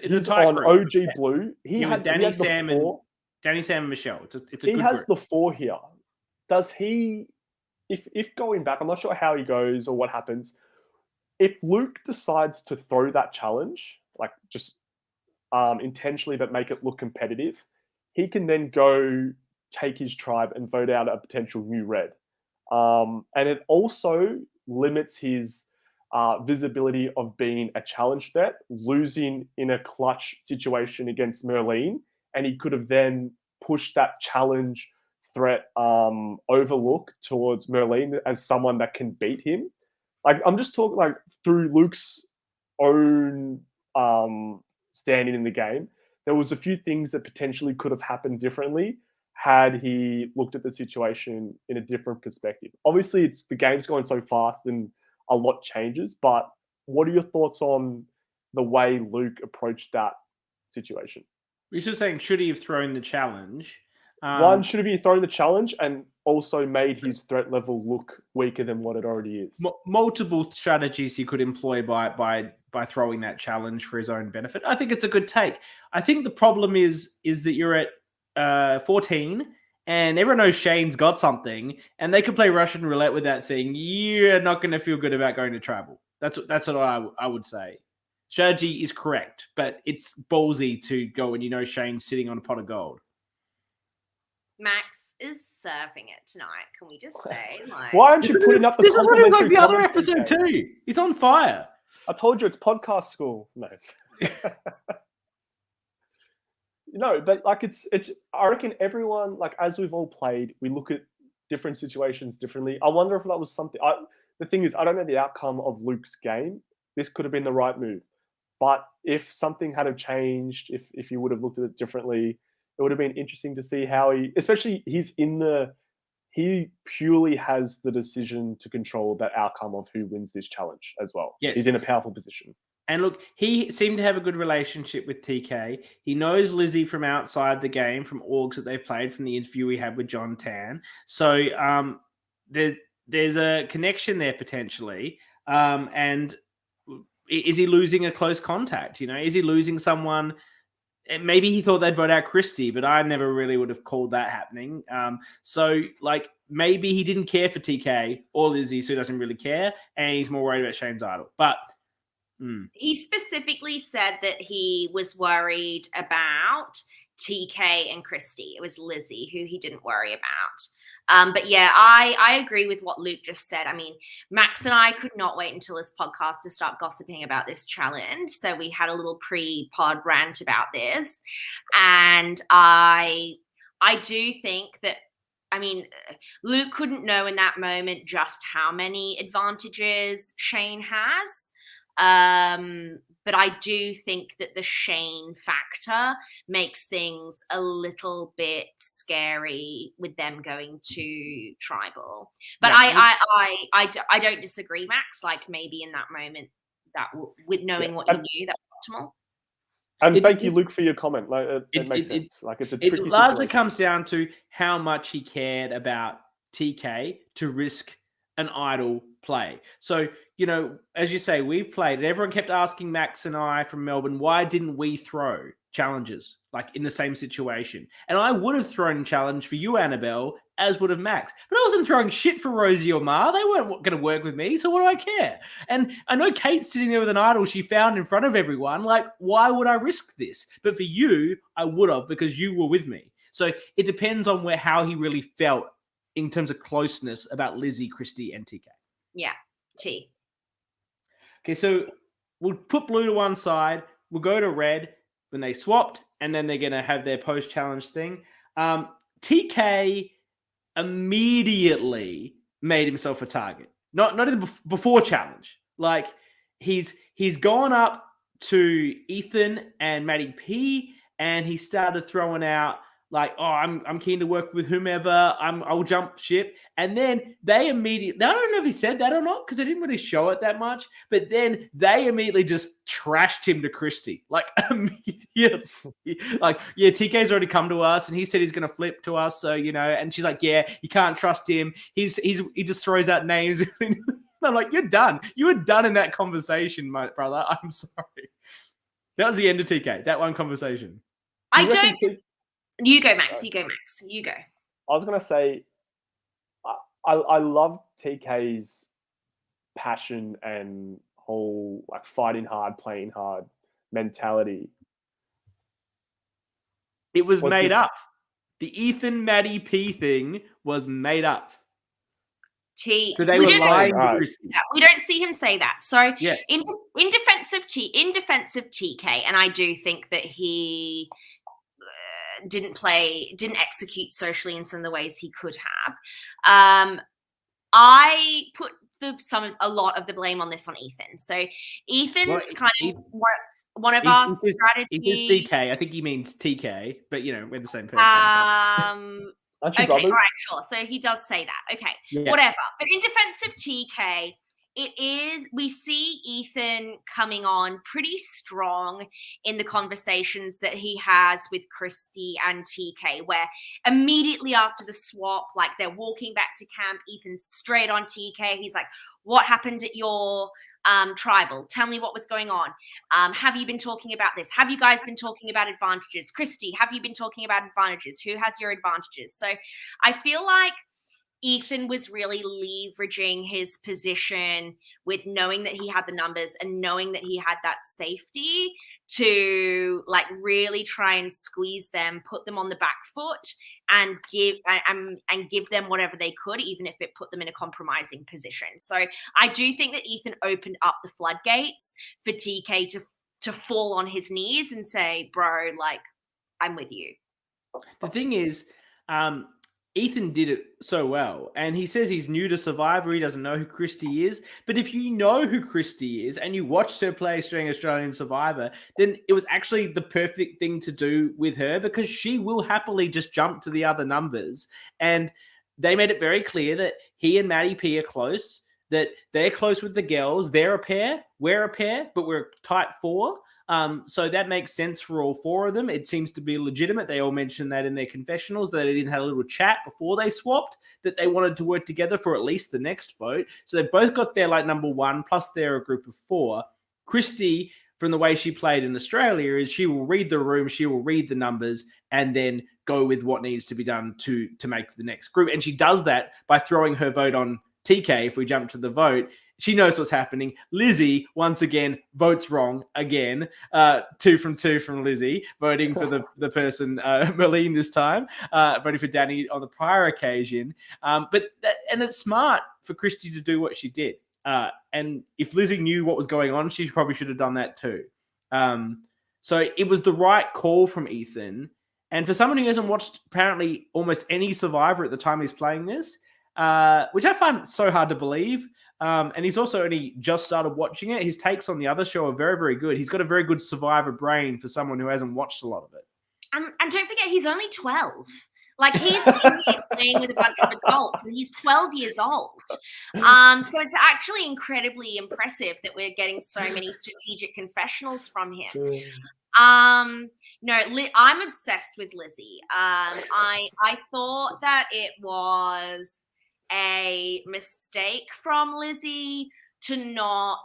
he's on OG Blue. He had Danny, Sam, and Michelle. It's a he good has group. the 4 here. Does he? If going back, I'm not sure how he goes or what happens. If Luke decides to throw that challenge, just intentionally, but make it look competitive, he can then go take his tribe and vote out a potential new red. And it also limits his visibility of being a challenge threat, losing in a clutch situation against Merlene, and he could have then pushed that challenge threat overlook towards Merlene as someone that can beat him. I'm just talking through Luke's own standing in the game. There was a few things that potentially could have happened differently had he looked at the situation in a different perspective. Obviously, the game's going so fast and a lot changes, but what are your thoughts on the way Luke approached that situation? You're just saying, should he have thrown the challenge? One, should have he thrown the challenge and also made his threat level look weaker than what it already is? Multiple strategies he could employ by throwing that challenge for his own benefit. I think it's a good take. I think the problem is that you're at 14 and everyone knows Shane's got something and they can play Russian roulette with that thing. You're not going to feel good about going to travel. That's what I would say. Strategy is correct, but it's ballsy to go when Shane's sitting on a pot of gold. Max is surfing it tonight. Can we just say, why aren't you putting up the? This is what it's like the other episode too. He's on fire. I told you it's podcast school. No. But it's. I reckon everyone, as we've all played, we look at different situations differently. I wonder if that was something. The thing is, I don't know the outcome of Luke's game. This could have been the right move, but if something had have changed, if he would have looked at it differently, it would have been interesting to see how he purely has the decision to control the outcome of who wins this challenge as well. Yes. He's in a powerful position. And look, he seemed to have a good relationship with TK. He knows Lizzie from outside the game, from orgs that they've played, from the interview we had with John Tan. So there's a connection there potentially. And is he losing a close contact? Is he losing someone? Maybe he thought they'd vote out Christy, but I never really would have called that happening. So maybe he didn't care for TK or Lizzie, so he doesn't really care, and he's more worried about Shane's idol. But He specifically said that he was worried about TK and Christy. It was Lizzie who he didn't worry about. But yeah, I agree with what Luke just said. I mean, Max and I could not wait until this podcast to start gossiping about this challenge. So we had a little pre-pod rant about this. And I do think that, I mean, Luke couldn't know in that moment just how many advantages Shane has. But I do think that the Shane factor makes things a little bit scary with them going to tribal. But Yeah. I don't disagree, Max. Like maybe in that moment, that with knowing what you knew, that was optimal. And thank you, Luke, for your comment. Like it makes sense. Like it's a tricky It largely situation. comes down to how much he cared about TK to risk an idle play. So, you know, as you say, we've played, and everyone kept asking Max and I from Melbourne, why didn't we throw challenges like in the same situation? And I would have thrown a challenge for you, Annabelle, as would have Max. But I wasn't throwing shit for Rosie or Ma. They weren't going to work with me, so what do I care? And I know Kate's sitting there with an idol she found in front of everyone. Like, why would I risk this? But for you, I would have, because you were with me. So it depends on how he really felt in terms of closeness about Lizzie, Christy, and TK. Yeah, T. Okay, so we'll put blue to one side. We'll go to red when they swapped, and then they're going to have their post-challenge thing. TK immediately made himself a target. Not even before challenge. Like, he's gone up to Ethan and Maddie P, and he started throwing out like, oh, I'm keen to work with whomever. I'll jump ship. And then they immediately, I don't know if he said that or not, because they didn't really show it that much, but then they immediately just trashed him to Christy. Like, immediately. Like, yeah, TK's already come to us and he said he's going to flip to us. So, you know, and she's like, yeah, you can't trust him. He just throws out names. I'm like, you're done. You were done in that conversation, my brother. I'm sorry. That was the end of TK, that one conversation. You go, Max. You go, Max. You go. I was going to say, I love TK's passion and whole like fighting hard, playing hard mentality. It was made up. The Ethan Maddie P thing was made up. So they were lying. We don't see him say that. So yeah. in defense of TK, and I do think that he didn't execute socially in some of the ways he could have. I put a lot of the blame on this on Ethan. So Ethan's one of our strategies. He's TK. I think he means TK, but you know, we're the same person. Okay, all right, sure. So he does say that. Okay, yeah. Whatever. But in defense of TK, we see Ethan coming on pretty strong in the conversations that he has with Christy and TK, where immediately after the swap, like they're walking back to camp, Ethan's straight on TK. He's like, what happened at your tribal? Tell me what was going on. Have you been talking about this? Have you guys been talking about advantages? Christy, have you been talking about advantages? Who has your advantages? So I feel like Ethan was really leveraging his position with knowing that he had the numbers and knowing that he had that safety to like really try and squeeze them, put them on the back foot and give them whatever they could, even if it put them in a compromising position. So I do think that Ethan opened up the floodgates for TK to fall on his knees and say, bro, like, I'm with you. The thing is, Ethan did it so well, and he says he's new to Survivor. He doesn't know who Christy is. But if you know who Christy is and you watched her play during Australian Survivor, then it was actually the perfect thing to do with her, because she will happily just jump to the other numbers. And they made it very clear that he and Maddie P are close, that they're close with the girls. They're a pair, we're a pair, but we're a tight four. So that makes sense for all four of them. It seems to be legitimate. They all mentioned that in their confessionals, that they didn't have a little chat before they swapped, that they wanted to work together for at least the next vote. So they've both got their like number one, plus they're a group of four. Christy, from the way she played in Australia, is she will read the room, she will read the numbers, and then go with what needs to be done to make the next group. And she does that by throwing her vote on TK, if we jump to the vote, she knows what's happening. Lizzie, once again, votes wrong again. 2 from 2 from Lizzie, voting for the person, Merlene this time, voting for Danny on the prior occasion. And it's smart for Christy to do what she did. And if Lizzie knew what was going on, she probably should have done that too. So it was the right call from Ethan. And for someone who hasn't watched apparently almost any Survivor at the time he's playing this, which I find so hard to believe. And he's also only just started watching it. His takes on the other show are very, very good. He's got a very good Survivor brain for someone who hasn't watched a lot of it. And don't forget, he's only 12. Like, he's in here playing with a bunch of adults, and he's 12 years old. So it's actually incredibly impressive that we're getting so many strategic confessionals from him. No, I'm obsessed with Lizzie. I thought that it was a mistake from Lizzie to not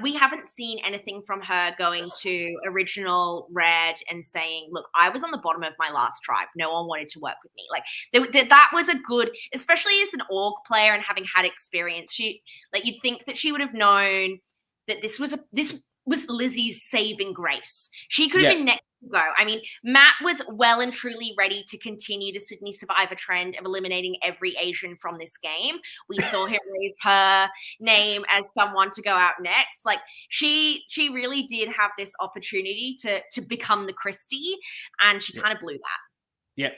we haven't seen anything from her going to original Red and saying, look, I was on the bottom of my last tribe, no one wanted to work with me. Like that was a good, especially as an org player and having had experience, you'd think that she would have known that this was Lizzie's saving grace. She could have been next to go. I mean, Matt was well and truly ready to continue the Sydney Survivor trend of eliminating every Asian from this game. We saw him raise her name as someone to go out next. Like, she really did have this opportunity to become the Christie, and she kind of blew that. Yeah.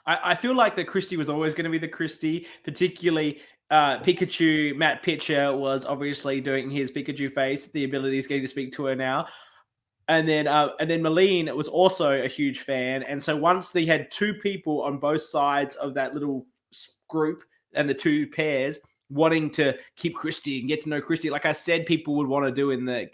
I feel like that Christie was always going to be the Christie, particularly Pikachu. Matt Pitcher was obviously doing his Pikachu face. The ability is getting to speak to her now. And then Malene was also a huge fan. And so once they had 2 people on both sides of that little group and the 2 pairs wanting to keep Christy and get to know Christy, like I said, people would want to do in the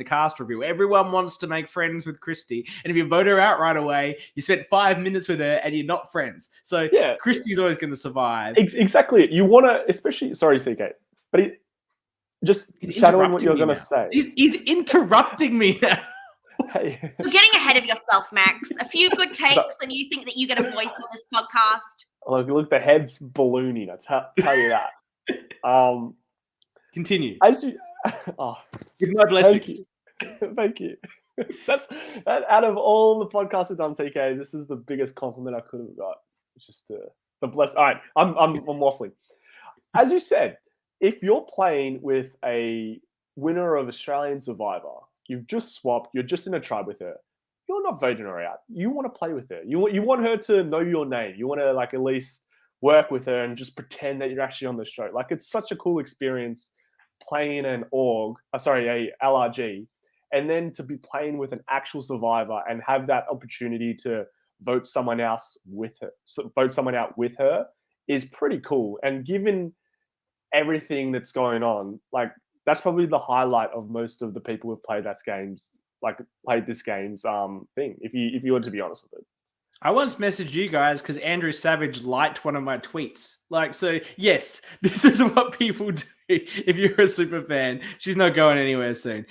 cast review. Everyone wants to make friends with Christy. And if you vote her out right away, you spent 5 minutes with her and you're not friends. So Christy's always going to survive. Exactly. You want to, especially, sorry, CK, but he's shadowing what you're going to say. He's interrupting me now. Hey. You're getting ahead of yourself, Max. A few good takes and you think that you get a voice on this podcast. Look, the head's ballooning. I tell you that. Continue. Give my blessing. Thank you. That's out of all the podcasts we've done, CK, this is the biggest compliment I could have got. It's just the bless. All right, I'm waffling. As you said, if you're playing with a winner of Australian Survivor, you've just swapped, you're just in a tribe with her, you're not voting her out. You want to play with her. You want her to know your name. You want to at least work with her and just pretend that you're actually on the show. It's such a cool experience playing a LRG, and then to be playing with an actual Survivor and have that opportunity to vote someone else with her, vote someone out with her is pretty cool. And given everything that's going on, that's probably the highlight of most of the people who've played this game's thing. If you were to be honest with it. I once messaged you guys because Andrew Savage liked one of my tweets. So yes, this is what people do. If you're a super fan, she's not going anywhere soon.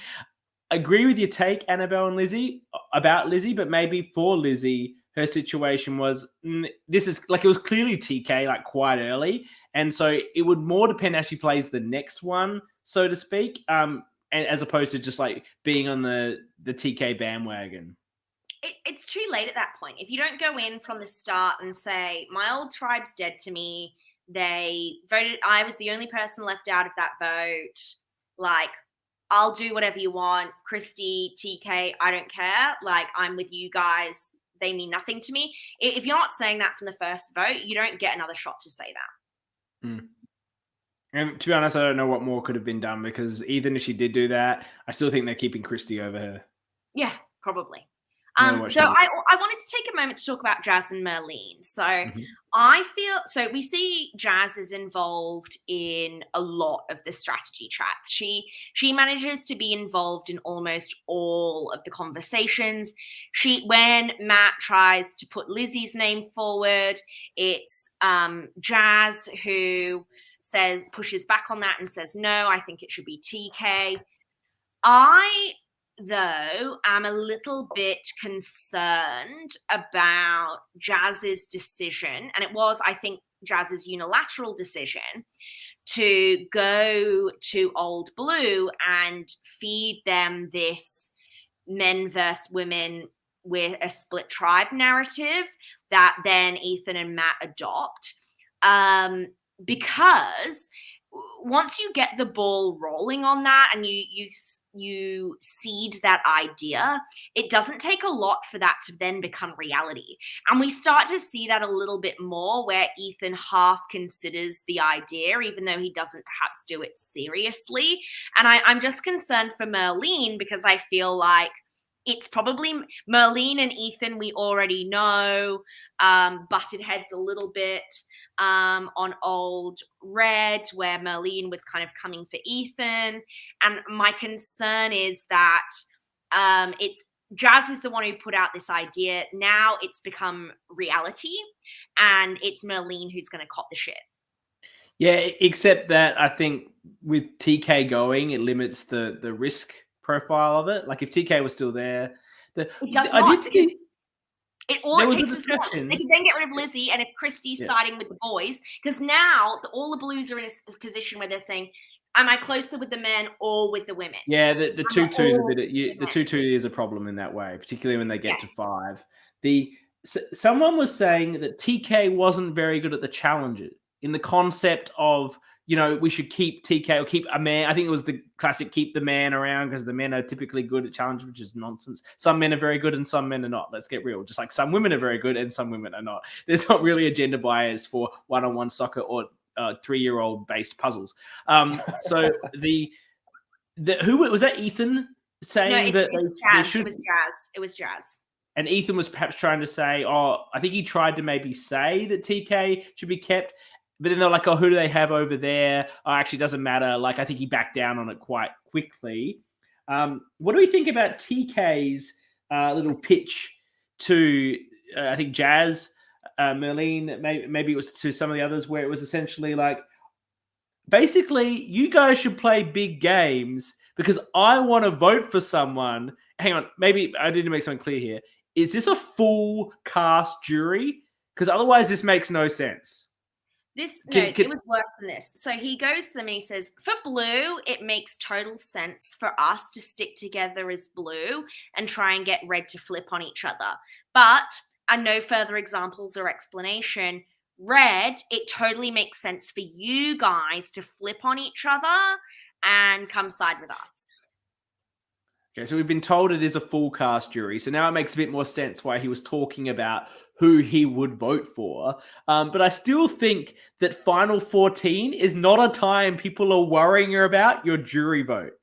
Agree with your take, Annabelle and Lizzie, about Lizzie, but maybe for Lizzie, her situation was this is it was clearly TK quite early, and so it would more depend how she plays the next one, so to speak, and as opposed to just being on the TK bandwagon. It's too late at that point. If you don't go in from the start and say, my old tribe's dead to me, they voted, I was the only person left out of that vote, I'll do whatever you want, Christy, TK, I don't care, I'm with you guys, they mean nothing to me. If you're not saying that from the first vote, you don't get another shot to say that. And to be honest, I don't know what more could have been done, because even if she did do that, I still think they're keeping Christy over her. Yeah, probably. So I wanted to take a moment to talk about Jazz and Merlene. So I feel, we see Jazz is involved in a lot of the strategy chats. She manages to be involved in almost all of the conversations. When Matt tries to put Lizzie's name forward, it's Jazz who pushes back on that and says, no, I think it should be TK. Though I'm a little bit concerned about Jazz's decision, and it was, I think, Jazz's unilateral decision to go to Old Blue and feed them this men versus women with a split tribe narrative that then Ethan and Matt adopt. Because once you get the ball rolling on that and you seed that idea, it doesn't take a lot for that to then become reality. And we start to see that a little bit more where Ethan half considers the idea, even though he doesn't perhaps do it seriously. And I'm just concerned for Merlene, because I feel like it's probably Merlene and Ethan we already know, butted heads a little bit on Old Red, where Merlene was kind of coming for Ethan. And my concern is that it's Jazz is the one who put out this idea. Now it's become reality, and it's Merlene who's going to cop the shit. Yeah, except that I think with TK going, it limits the risk profile of it. Like if TK was still there, it does not. I did see. All it takes is one. They can then get rid of Lizzie, and if Christy's siding with the boys, because now all the Blues are in a position where they're saying, "Am I closer with the men or with the women?" Yeah, the 2-2 is a bit. The 2-2 is a problem in that way, particularly when they get to 5. Someone was saying that TK wasn't very good at the challenges, in the concept of, we should keep TK or keep a man. I think it was the classic keep the man around, because the men are typically good at challenges, which is nonsense. Some men are very good and some men are not. Let's get real. Just like some women are very good and some women are not. There's not really a gender bias for one-on-one soccer or 3-year-old based puzzles. So who was that? Ethan saying that Jazz. It was Jazz. And Ethan was perhaps trying to say, I think he tried to maybe say that TK should be kept. But then they're like, who do they have over there? Actually, it doesn't matter. Like, I think he backed down on it quite quickly. What do we think about TK's little pitch to, I think, Jazz, Merlene, maybe it was to some of the others, where it was essentially like, basically, you guys should play big games because I want to vote for someone. Hang on, maybe I didn't make something clear here. Is this a full cast jury? Because otherwise this makes no sense. It was worse than this. So he goes to them and he says, for Blue, it makes total sense for us to stick together as Blue and try and get Red to flip on each other. But, and no further examples or explanation, Red, it totally makes sense for you guys to flip on each other and come side with us. Okay, so we've been told it is a full cast jury. So now it makes a bit more sense why he was talking about who he would vote for. But I still think that Final 14 is not a time people are worrying about your jury vote.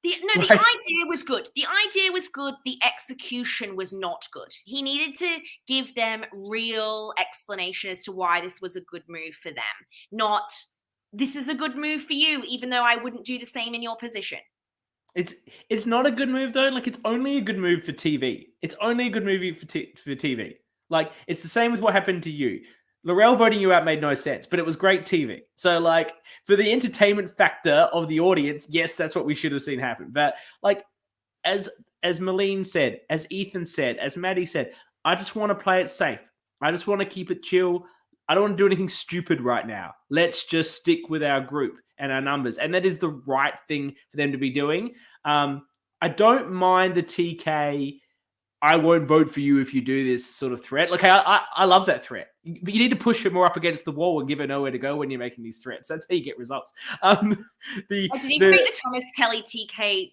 The idea was good. The idea was good. The execution was not good. He needed to give them real explanation as to why this was a good move for them. Not, this is a good move for you, even though I wouldn't do the same in your position. It's not a good move, though. Like, it's only a good move for TV. It's only a good movie for TV. Like, it's the same with what happened to you. Laurel voting you out made no sense, but it was great TV. So, like, for the entertainment factor of the audience, yes, that's what we should have seen happen. But, like, as Merlene said, as Ethan said, as Maddie said, I just want to play it safe. I just want to keep it chill. I don't want to do anything stupid right now. Let's just stick with our group and our numbers. And that is the right thing for them to be doing. I don't mind the TK, I won't vote for you if you do this sort of threat. Like, I love that threat. But you need to push it more up against the wall and give it nowhere to go when you're making these threats. That's how you get results. Did you read the Thomas Kelly TK?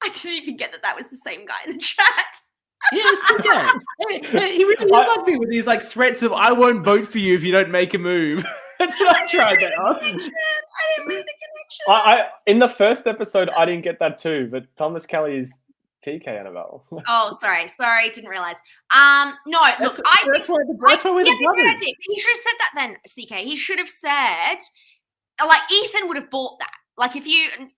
I didn't even get that was the same guy in the chat. Yes, okay. He really is like me with these like threats of I won't vote for you if you don't make a move. That's what I tried that on. I didn't read the connection. In the first episode, I didn't get that too, but Thomas Kelly is TK Annabelle. Oh, sorry, didn't realize. No, look, that's why we're the brothers. He should have said that then, CK. He should have said, like, Ethan would have bought that. Like,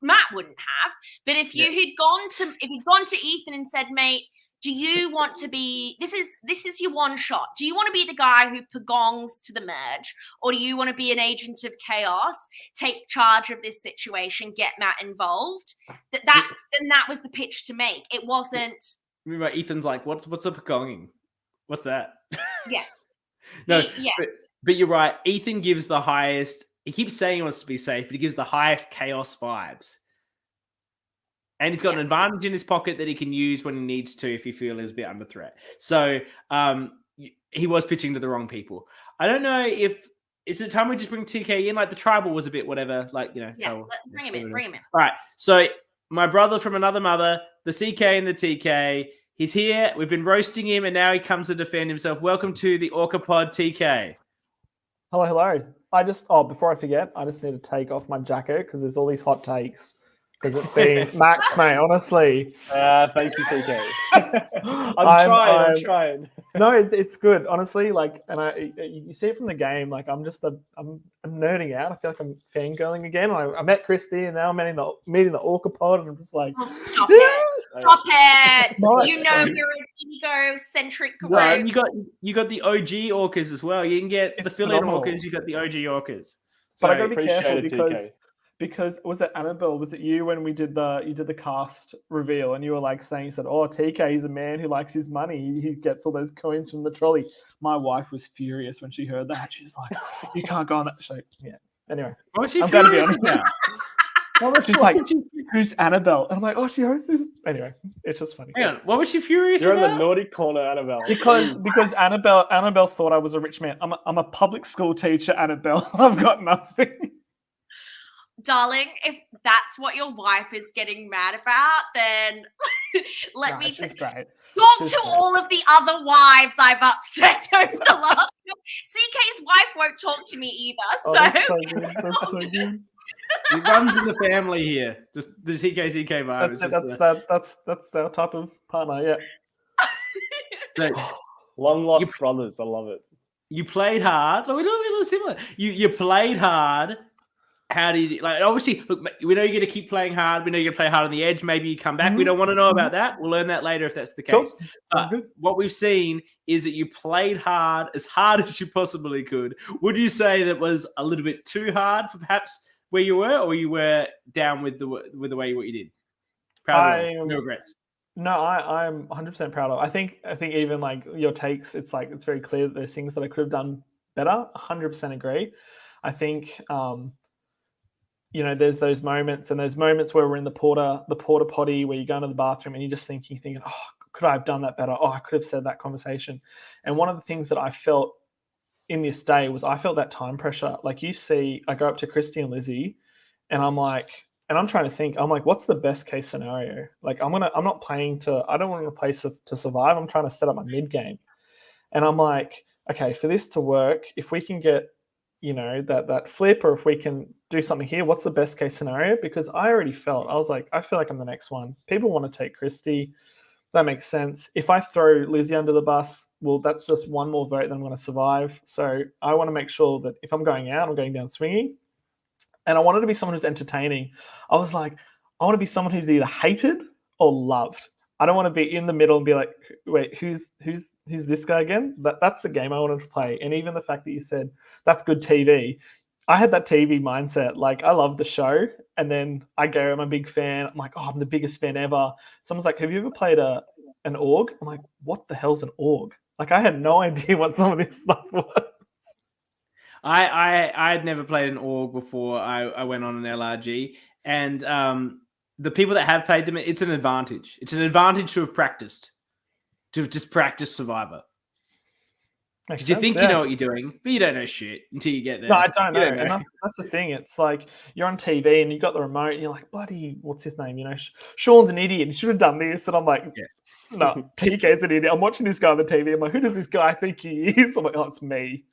Matt wouldn't have, but if you'd gone to Ethan and said, mate, do you want to be, this is your one shot. Do you want to be the guy who pagongs to the merge, or do you want to be an agent of chaos, take charge of this situation, get Matt involved? Then that was the pitch to make. It wasn't. Remember, Ethan's like, what's a pagonging? What's that? Yeah. No, yeah. But you're right. Ethan gives the highest. He keeps saying he wants to be safe, but he gives the highest chaos vibes. And he's got an advantage in his pocket that he can use when he needs to if he feels a bit under threat. So he was pitching to the wrong people. I don't know if is it time we just bring TK in? Like the tribal was a bit whatever. Like bring him in. Bring him in. All right. So my brother from another mother, the CK and the TK. He's here. We've been roasting him, and now he comes to defend himself. Welcome to the ORCA Pod, TK. Hello. Before I forget, I just need to take off my jacket because there's all these hot takes. Because it's been Max, mate, honestly. Thank you, TK. I'm trying. No, it's good, honestly. Like, and you see it from the game. Like, I'm nerding out. I feel like I'm fangirling again. I met Christy, and now I'm meeting the ORCA pod, and I'm just like, stop it! You know you're an ego-centric group. Well, you got the OG orcas as well. You can get the fill-in orcas. You got the OG orcas. But I gotta be careful because was it Annabel? Was it you when you did the cast reveal and you were like saying, you said, "Oh, TK is a man who likes his money. He gets all those coins from the trolley." My wife was furious when she heard that. She's like, "You can't go on that show." Yeah. Anyway, I'm going to be honest now. She's like, "Who's Annabel?" And I'm like, "Oh, she hosts this." Anyway, it's just funny. Hang on, what was she furious You're about? in the naughty corner, Annabel. Because Annabel thought I was a rich man. I'm a public school teacher, Annabel. I've got nothing. Darling, if that's what your wife is getting mad about, then let me talk to all of the other wives I've upset over the last. CK's wife won't talk to me either. So that's so good. It runs in the family here. Just the CK vibe. That's our type of partner. Yeah. So, long lost brothers. I love it. You played hard. We're doing a little similar. You played hard. How did you, like? Obviously, look, we know you're going to keep playing hard. We know you're going to play hard on the edge. Maybe you come back. We don't want to know about that. We'll learn that later if that's the case. Cool. What we've seen is that you played hard as you possibly could. Would you say that was a little bit too hard for perhaps where you were, or you were down with the way what you did? Proud of no regrets. No, I'm 100% proud of. I think even like your takes, it's very clear that there's things that I could have done better. 100% agree. I think. There's those moments where we're in the porta potty where you go into the bathroom and you're just thinking, oh, could I have done that better? Oh, I could have said that conversation. And one of the things that I felt in this day was I felt that time pressure. Like you see, I go up to Christy and Lizzie and I'm like, and I'm trying to think, I'm like, what's the best case scenario? Like I don't want to play to survive. I'm trying to set up my mid game. And I'm like, okay, for this to work, if we can get, that flip, or if we can do something here, what's the best case scenario? Because I already felt, I was like, I feel like I'm the next one. People want to take Christy. That makes sense. If I throw Lizzie under the bus, well, that's just one more vote that I'm going to survive. So I want to make sure that if I'm going out, I'm going down swinging. And I wanted to be someone who's entertaining. I was like, I want to be someone who's either hated or loved. I don't want to be in the middle and be like, wait, who's this guy again? That's the game I wanted to play. And even the fact that you said that's good TV, I had that TV mindset. Like I love the show, and then I go, I'm a big fan. I'm like, oh, I'm the biggest fan ever. Someone's like, have you ever played an org? I'm like, what the hell's an org? Like I had no idea what some of this stuff was. I had never played an org before I went on an LRG, and the people that have played them, it's an advantage. It's an advantage to have practiced, to have just practiced Survivor. Because you think you know what you're doing, but you don't know shit until you get there. No, I don't know. And that's the thing. It's like you're on TV and you got the remote and you're like, bloody, what's his name? Sean's an idiot. He should have done this. And I'm like, no, TK's an idiot. I'm watching this guy on the TV. I'm like, who does this guy think he is? I'm like, oh, it's me.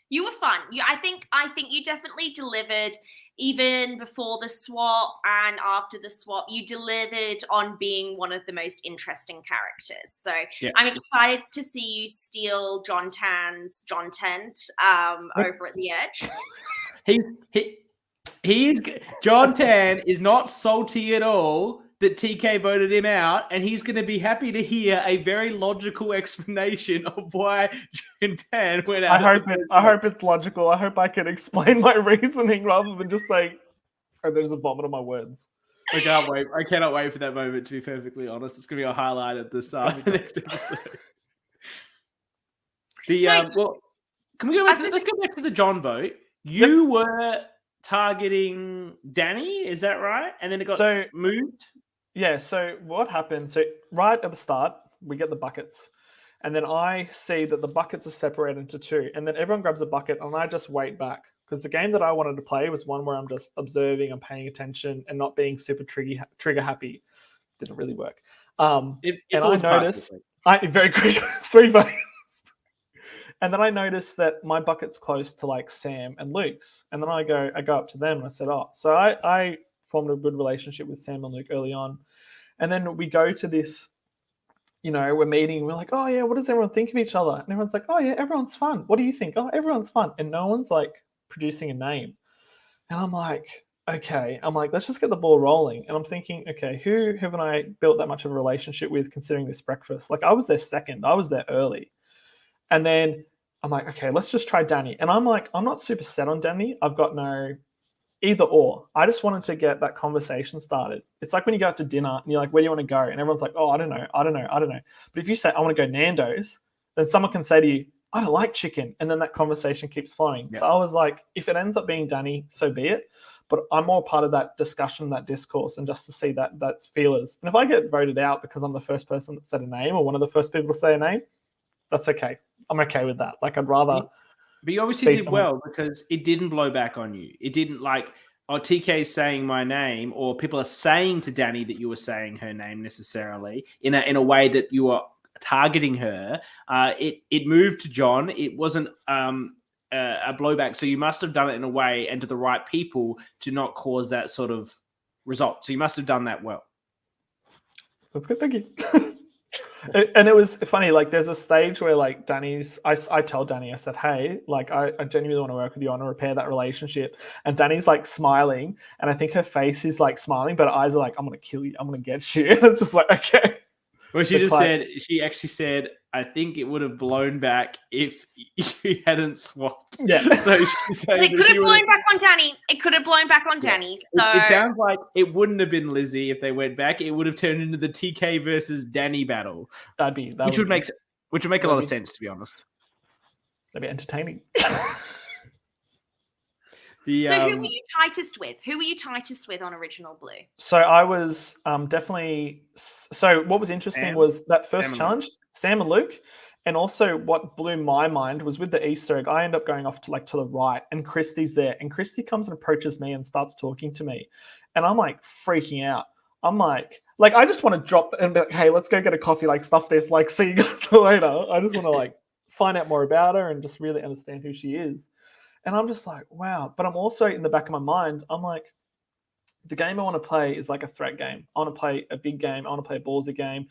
You were fun. I think you definitely delivered. Even before the swap and after the swap, you delivered on being one of the most interesting characters. So I'm excited to see you steal John Tan's John Tent over at the edge. He's John Tan is not salty at all that TK voted him out, and he's going to be happy to hear a very logical explanation of why John Tan went out. I hope it's logical. I hope I can explain my reasoning rather than just say, "Oh, there's a vomit on my words." I can't wait. I cannot wait for that moment. To be perfectly honest, it's going to be a highlight at the start of the next episode. Can we go back let's go back to the John vote. You were targeting Danny, is that right? And then it got moved? Yeah, so what happened? So right at the start, we get the buckets. And then I see that the buckets are separated into two. And then everyone grabs a bucket and I just wait back. Because the game that I wanted to play was one where I'm just observing and paying attention and not being super trigger happy. Didn't really work. And I noticed very quick 3 votes. And then I noticed that my bucket's close to like Sam and Luke's. And then I go up to them and I said, oh, so I formed a good relationship with Sam and Luke early on. And then we go to this, we're meeting. We're like, oh yeah, what does everyone think of each other? And everyone's like, oh yeah, everyone's fun. What do you think? Oh, everyone's fun. And no one's like producing a name. And I'm like, okay. I'm like, let's just get the ball rolling. And I'm thinking, okay, who haven't I built that much of a relationship with considering this breakfast? Like I was there second. I was there early. And then I'm like, okay, let's just try Danny. And I'm like, I'm not super set on Danny. I've got no either or. I just wanted to get that conversation started. It's like when you go out to dinner and you're like, where do you want to go? And everyone's like, oh, I don't know. But if you say, I want to go Nando's, then someone can say to you, I don't like chicken. And then that conversation keeps flowing. Yep. So I was like, if it ends up being Danny, so be it. But I'm more part of that discussion, that discourse, and just to see that's feelers. And if I get voted out because I'm the first person that said a name or one of the first people to say a name, that's okay. I'm okay with that. Like I'd rather. But you obviously did well because it didn't blow back on you. It didn't like, oh, TK is saying my name, or people are saying to Danny that you were saying her name necessarily in a way that you were targeting her. It moved to John. It wasn't a blowback. So you must have done it in a way and to the right people to not cause that sort of result. So you must have done that well. That's good. Thank you. And it was funny, like there's a stage where like I tell Danny, I said, hey, like I genuinely want to work with you. I want to repair that relationship. And Danny's like smiling. And I think her face is like smiling, but her eyes are like, I'm going to kill you. I'm going to get you. And it's just like, okay. Well, she actually said, I think it would have blown back if you hadn't swapped. Yeah. So she said it could have blown back on Danny. It could have blown back on Danny. So it sounds like it wouldn't have been Lizzie if they went back. It would have turned into the TK versus Danny battle. Which would make a lot of sense, to be honest. That'd be entertaining. So who were you tightest with? Who were you tightest with on Original Blue? So I was definitely. So what was interesting was that first challenge, Sam and Luke, and also what blew my mind was with the Easter egg. I end up going off to the right, and Christy's there, and Christy comes and approaches me and starts talking to me, and I'm like freaking out. I'm like I just want to drop and be like, hey, let's go get a coffee. Like stuff this. Like see you guys later. I just want to like find out more about her and just really understand who she is. And I'm just like, wow. But I'm also in the back of my mind, I'm like, the game I want to play is like a threat game. I want to play a big game. I want to play a ballsy game.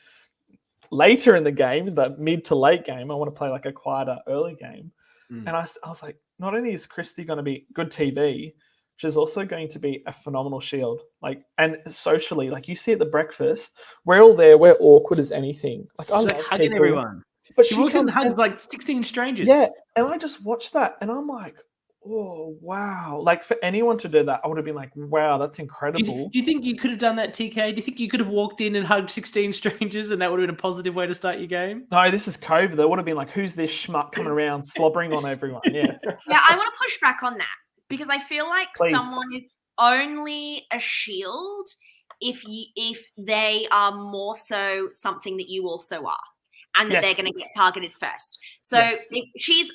Later in the game, the mid to late game, I want to play like a quieter early game. And I was like, not only is Christy going to be good TV, she's also going to be a phenomenal shield. Like, and socially, like you see at the breakfast, we're all there. We're awkward as anything. Like I love hugging everyone. But she walks in and hugs like 16 strangers. Yeah. And I just watched that and I'm like, oh, wow. Like for anyone to do that, I would have been like, wow, that's incredible. Do you think you could have done that, TK? Do you think you could have walked in and hugged 16 strangers and that would have been a positive way to start your game? No, this is COVID. There would have been like, who's this schmuck coming around slobbering on everyone? Yeah. Yeah, I want to push back on that because I feel like someone is only a shield if they are more so something that you also are. And that they're going to get targeted first. So she's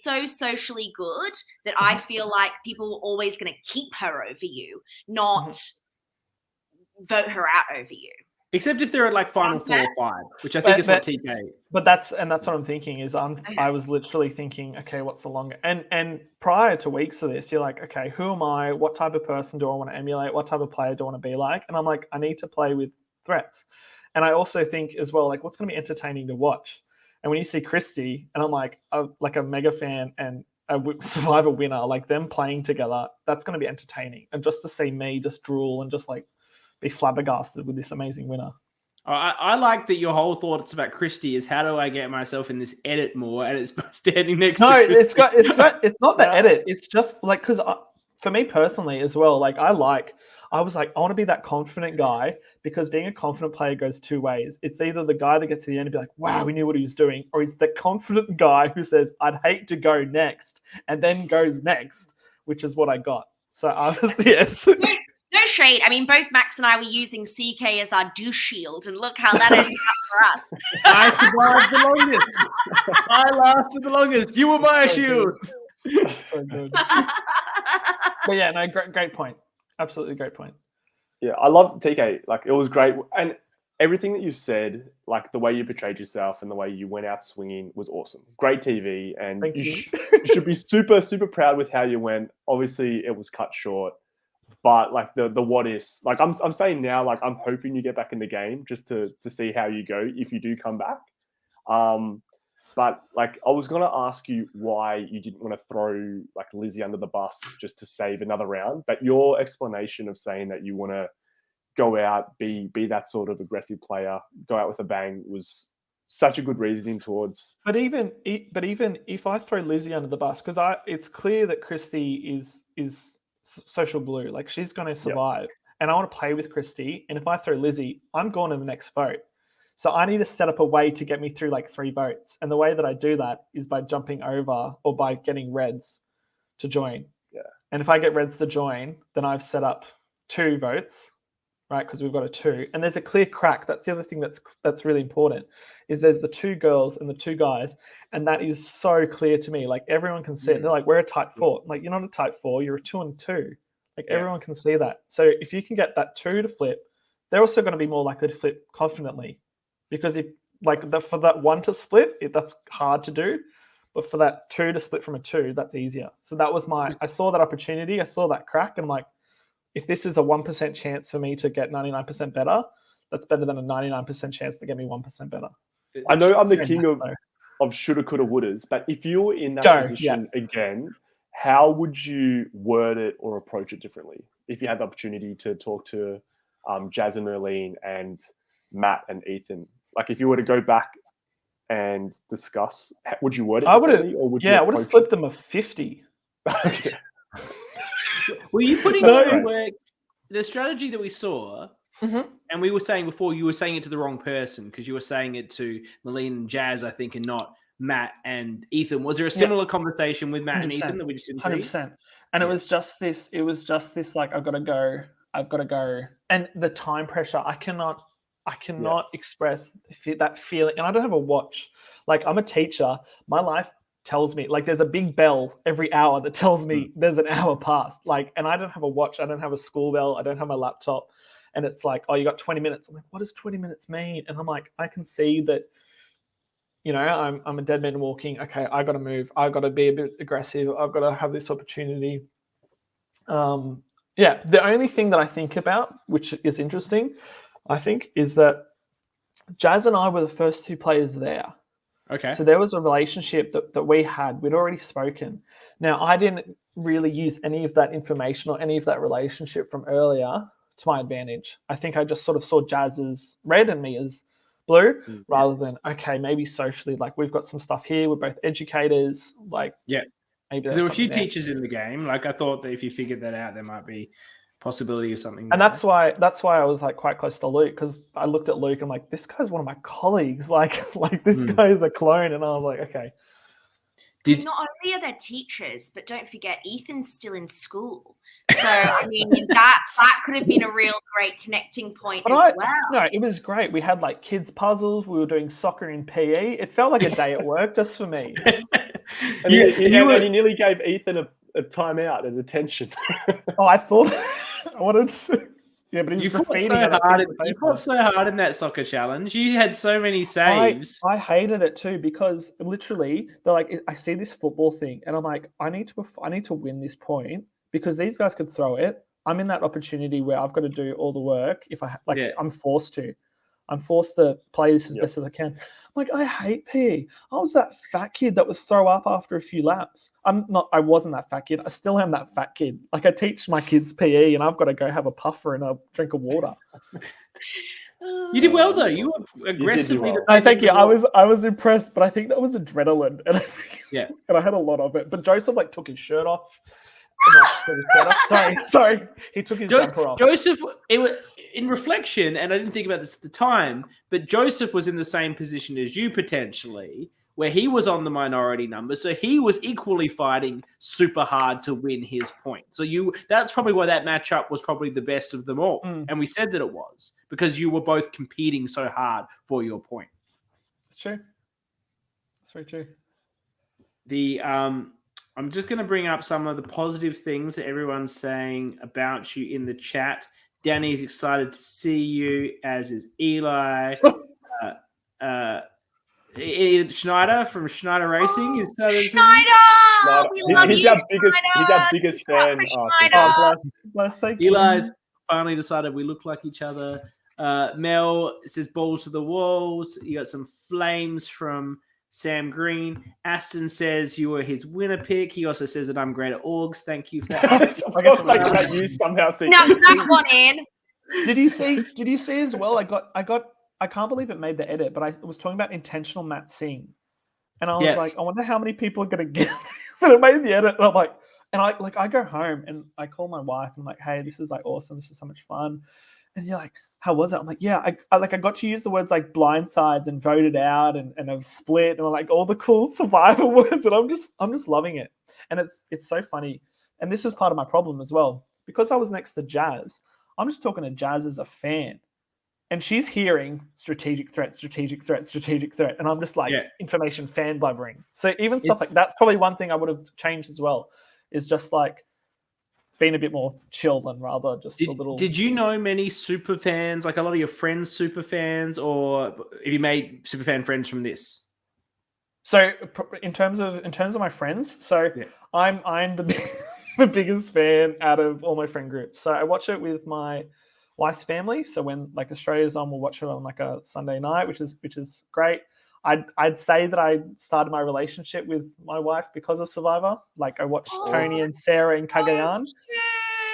so socially good that I feel like people are always going to keep her over you, not vote her out over you. Except if they're at like final 4 or 5, which I think is what TK. But that's what I'm thinking is I was literally thinking, okay, what's the longer and prior to weeks of this, you're like, okay, who am I? What type of person do I want to emulate? What type of player do I want to be like? And I'm like, I need to play with threats. And I also think as well, like, what's going to be entertaining to watch? And when you see Christy, and I'm like a mega fan and a Survivor winner, like them playing together, that's going to be entertaining. And just to see me just drool and just like be flabbergasted with this amazing winner. I like that your whole thoughts about Christy is how do I get myself in this edit more? And it's by standing next to Christy. it's not the edit. It's just like, because for me personally as well, like I was like, I want to be that confident guy, because being a confident player goes two ways. It's either the guy that gets to the end and be like, wow, we knew what he was doing, or he's the confident guy who says, I'd hate to go next, and then goes next, which is what I got. So I was, yes. No shade. I mean, both Max and I were using CK as our douche shield, and look how that ended up for us. I survived the longest. I lasted the longest. You were my shield. So good. But yeah, no, great point. Absolutely great point. Yeah, I love TK. Like, it was great. And everything that you said, like the way you portrayed yourself and the way you went out swinging was awesome. Great TV. And Thank you. you should be super, super proud with how you went. Obviously, it was cut short. But like the what ifs, like I'm saying now, like I'm hoping you get back in the game just to see how you go if you do come back. But like I was gonna ask you why you didn't want to throw like Lizzie under the bus just to save another round. But your explanation of saying that you want to go out, be that sort of aggressive player, go out with a bang was such a good reasoning towards. But even if I throw Lizzie under the bus, because it's clear that Christy is social glue, like she's going to survive, and I want to play with Christy. And if I throw Lizzie, I'm going to the next vote. So I need to set up a way to get me through like 3 votes, and the way that I do that is by jumping over or by getting Reds to join. Yeah. And if I get Reds to join, then I've set up 2 votes, right? Because we've got a 2, and there's a clear crack. That's the other thing that's really important, is there's the 2 girls and the 2 guys, and that is so clear to me. Like everyone can see it. They're like, we're a tight 4. I'm like, you're not a tight 4. You're a 2 and 2. Like everyone can see that. So if you can get that 2 to flip, they're also going to be more likely to flip confidently, because if like for that 1 to split, that's hard to do. But for that 2 to split from a 2, that's easier. So that was I saw that opportunity. I saw that crack, and I'm like, if this is a 1% chance for me to get 99% better, that's better than a 99% chance to get me 1% better. I know I'm the king of shoulda, coulda, wouldas, but if you were in that position again, how would you word it or approach it differently? If you had the opportunity to talk to Jazz and Merlene and Matt and Ethan, like if you were to go back and discuss, would you word it differently? Or would you I would have slipped them a 50. Okay. Were you putting in work the strategy that we saw? And we were saying before, you were saying it to the wrong person, because you were saying it to Malene and Jazz, I think, and not Matt and Ethan. Was there a similar conversation with Matt 100%. And Ethan that we just didn't 100%. See? 100%. And it was just this like, I've got to go. And the time pressure, I cannot express that feeling. And I don't have a watch. Like, I'm a teacher. My life tells me, like, there's a big bell every hour that tells me there's an hour past. Like, and I don't have a watch. I don't have a school bell. I don't have my laptop. And it's like, oh, you got 20 minutes. I'm like, what does 20 minutes mean? And I'm like, I can see that, you know, I'm a dead man walking. Okay, I got to move. I got to be a bit aggressive. I've got to have this opportunity. The only thing that I think about, which is interesting, I think, is that Jazz and I were the first 2 players there. Okay. So there was a relationship that we had. We'd already spoken. Now, I didn't really use any of that information or any of that relationship from earlier to my advantage. I think I just sort of saw Jazz as red and me as blue, rather than, okay, maybe socially, like we've got some stuff here. We're both educators. Like, maybe there were a few teachers in the game. Like, I thought that if you figured that out, there might be possibility of something. And that's why I was like quite close to Luke, because I looked at Luke and like, this guy's one of my colleagues. Like this guy is a clone, and I was like, okay. Not only are they teachers, but don't forget, Ethan's still in school. So I mean, that could have been a real great connecting point well. No, it was great. We had like kids puzzles. We were doing soccer in PE. It felt like a day at work just for me. And you nearly gave Ethan a timeout and attention. Oh, I thought I wanted to. Yeah, but he was you fought so hard in that soccer challenge. You had so many saves. I hated it too, because literally they're like, I see this football thing, and I'm like, I need to win this point, because these guys could throw it. I'm in that opportunity where I've got to do all the work. I'm forced to. I'm forced to play this as best as I can. I'm like, I hate PE. I was that fat kid that would throw up after a few laps. I wasn't that fat kid. I still am that fat kid. Like, I teach my kids PE, and I've got to go have a puffer and a drink of water. You did well though. You were aggressively. No, thank you. I was impressed, but I think that was adrenaline, and and I had a lot of it. But Joseph like took his shirt off. Sorry. He took his jumper off. Joseph, it was in reflection, and I didn't think about this at the time, but Joseph was in the same position as you potentially, where he was on the minority number, so he was equally fighting super hard to win his point. So that's probably why that matchup was probably the best of them all, and we said that it was because you were both competing so hard for your point. It's true. That's very true. I'm just going to bring up some of the positive things that everyone's saying about you in the chat. Danny is excited to see you, as is Eli. Schneider from Schneider Racing is Schneider! We love he's you, our biggest fan. Bless, thank you. Eli's finally decided we look like each other. Mel says balls to the walls. You got some flames from Sam Green. Aston says you were his winner pick. He also says that I'm great at orgs. Thank you for that. I guess that you somehow see. Now that one in. Did you see as well? I can't believe it made the edit, but I was talking about intentional Matt Singh. And I was like, I wonder how many people are gonna get this. And it made the edit. And I'm like, I go home and I call my wife and I'm like, hey, this is like awesome, this is so much fun. And you're like, how was it? I'm like, yeah, I got to use the words like blindsides and voted out and I've split and like all the cool survival words, and I'm just loving it. And it's so funny. And this was part of my problem as well. Because I was next to Jazz, I'm just talking to Jazz as a fan. And she's hearing strategic threat. And I'm just like, information fan blubbering. So even stuff like that's probably one thing I would have changed as well, is just like being a bit more chill and rather just a little. Did you know many super fans, like a lot of your friends super fans, or have you made super fan friends from this? So in terms of my friends, I'm the biggest fan out of all my friend groups. So I watch it with my wife's family. So when like Australia's on, we'll watch it on like a Sunday night, which is great. I'd say that I started my relationship with my wife because of Survivor. Like I watched Tony and Sarah in Cagayan,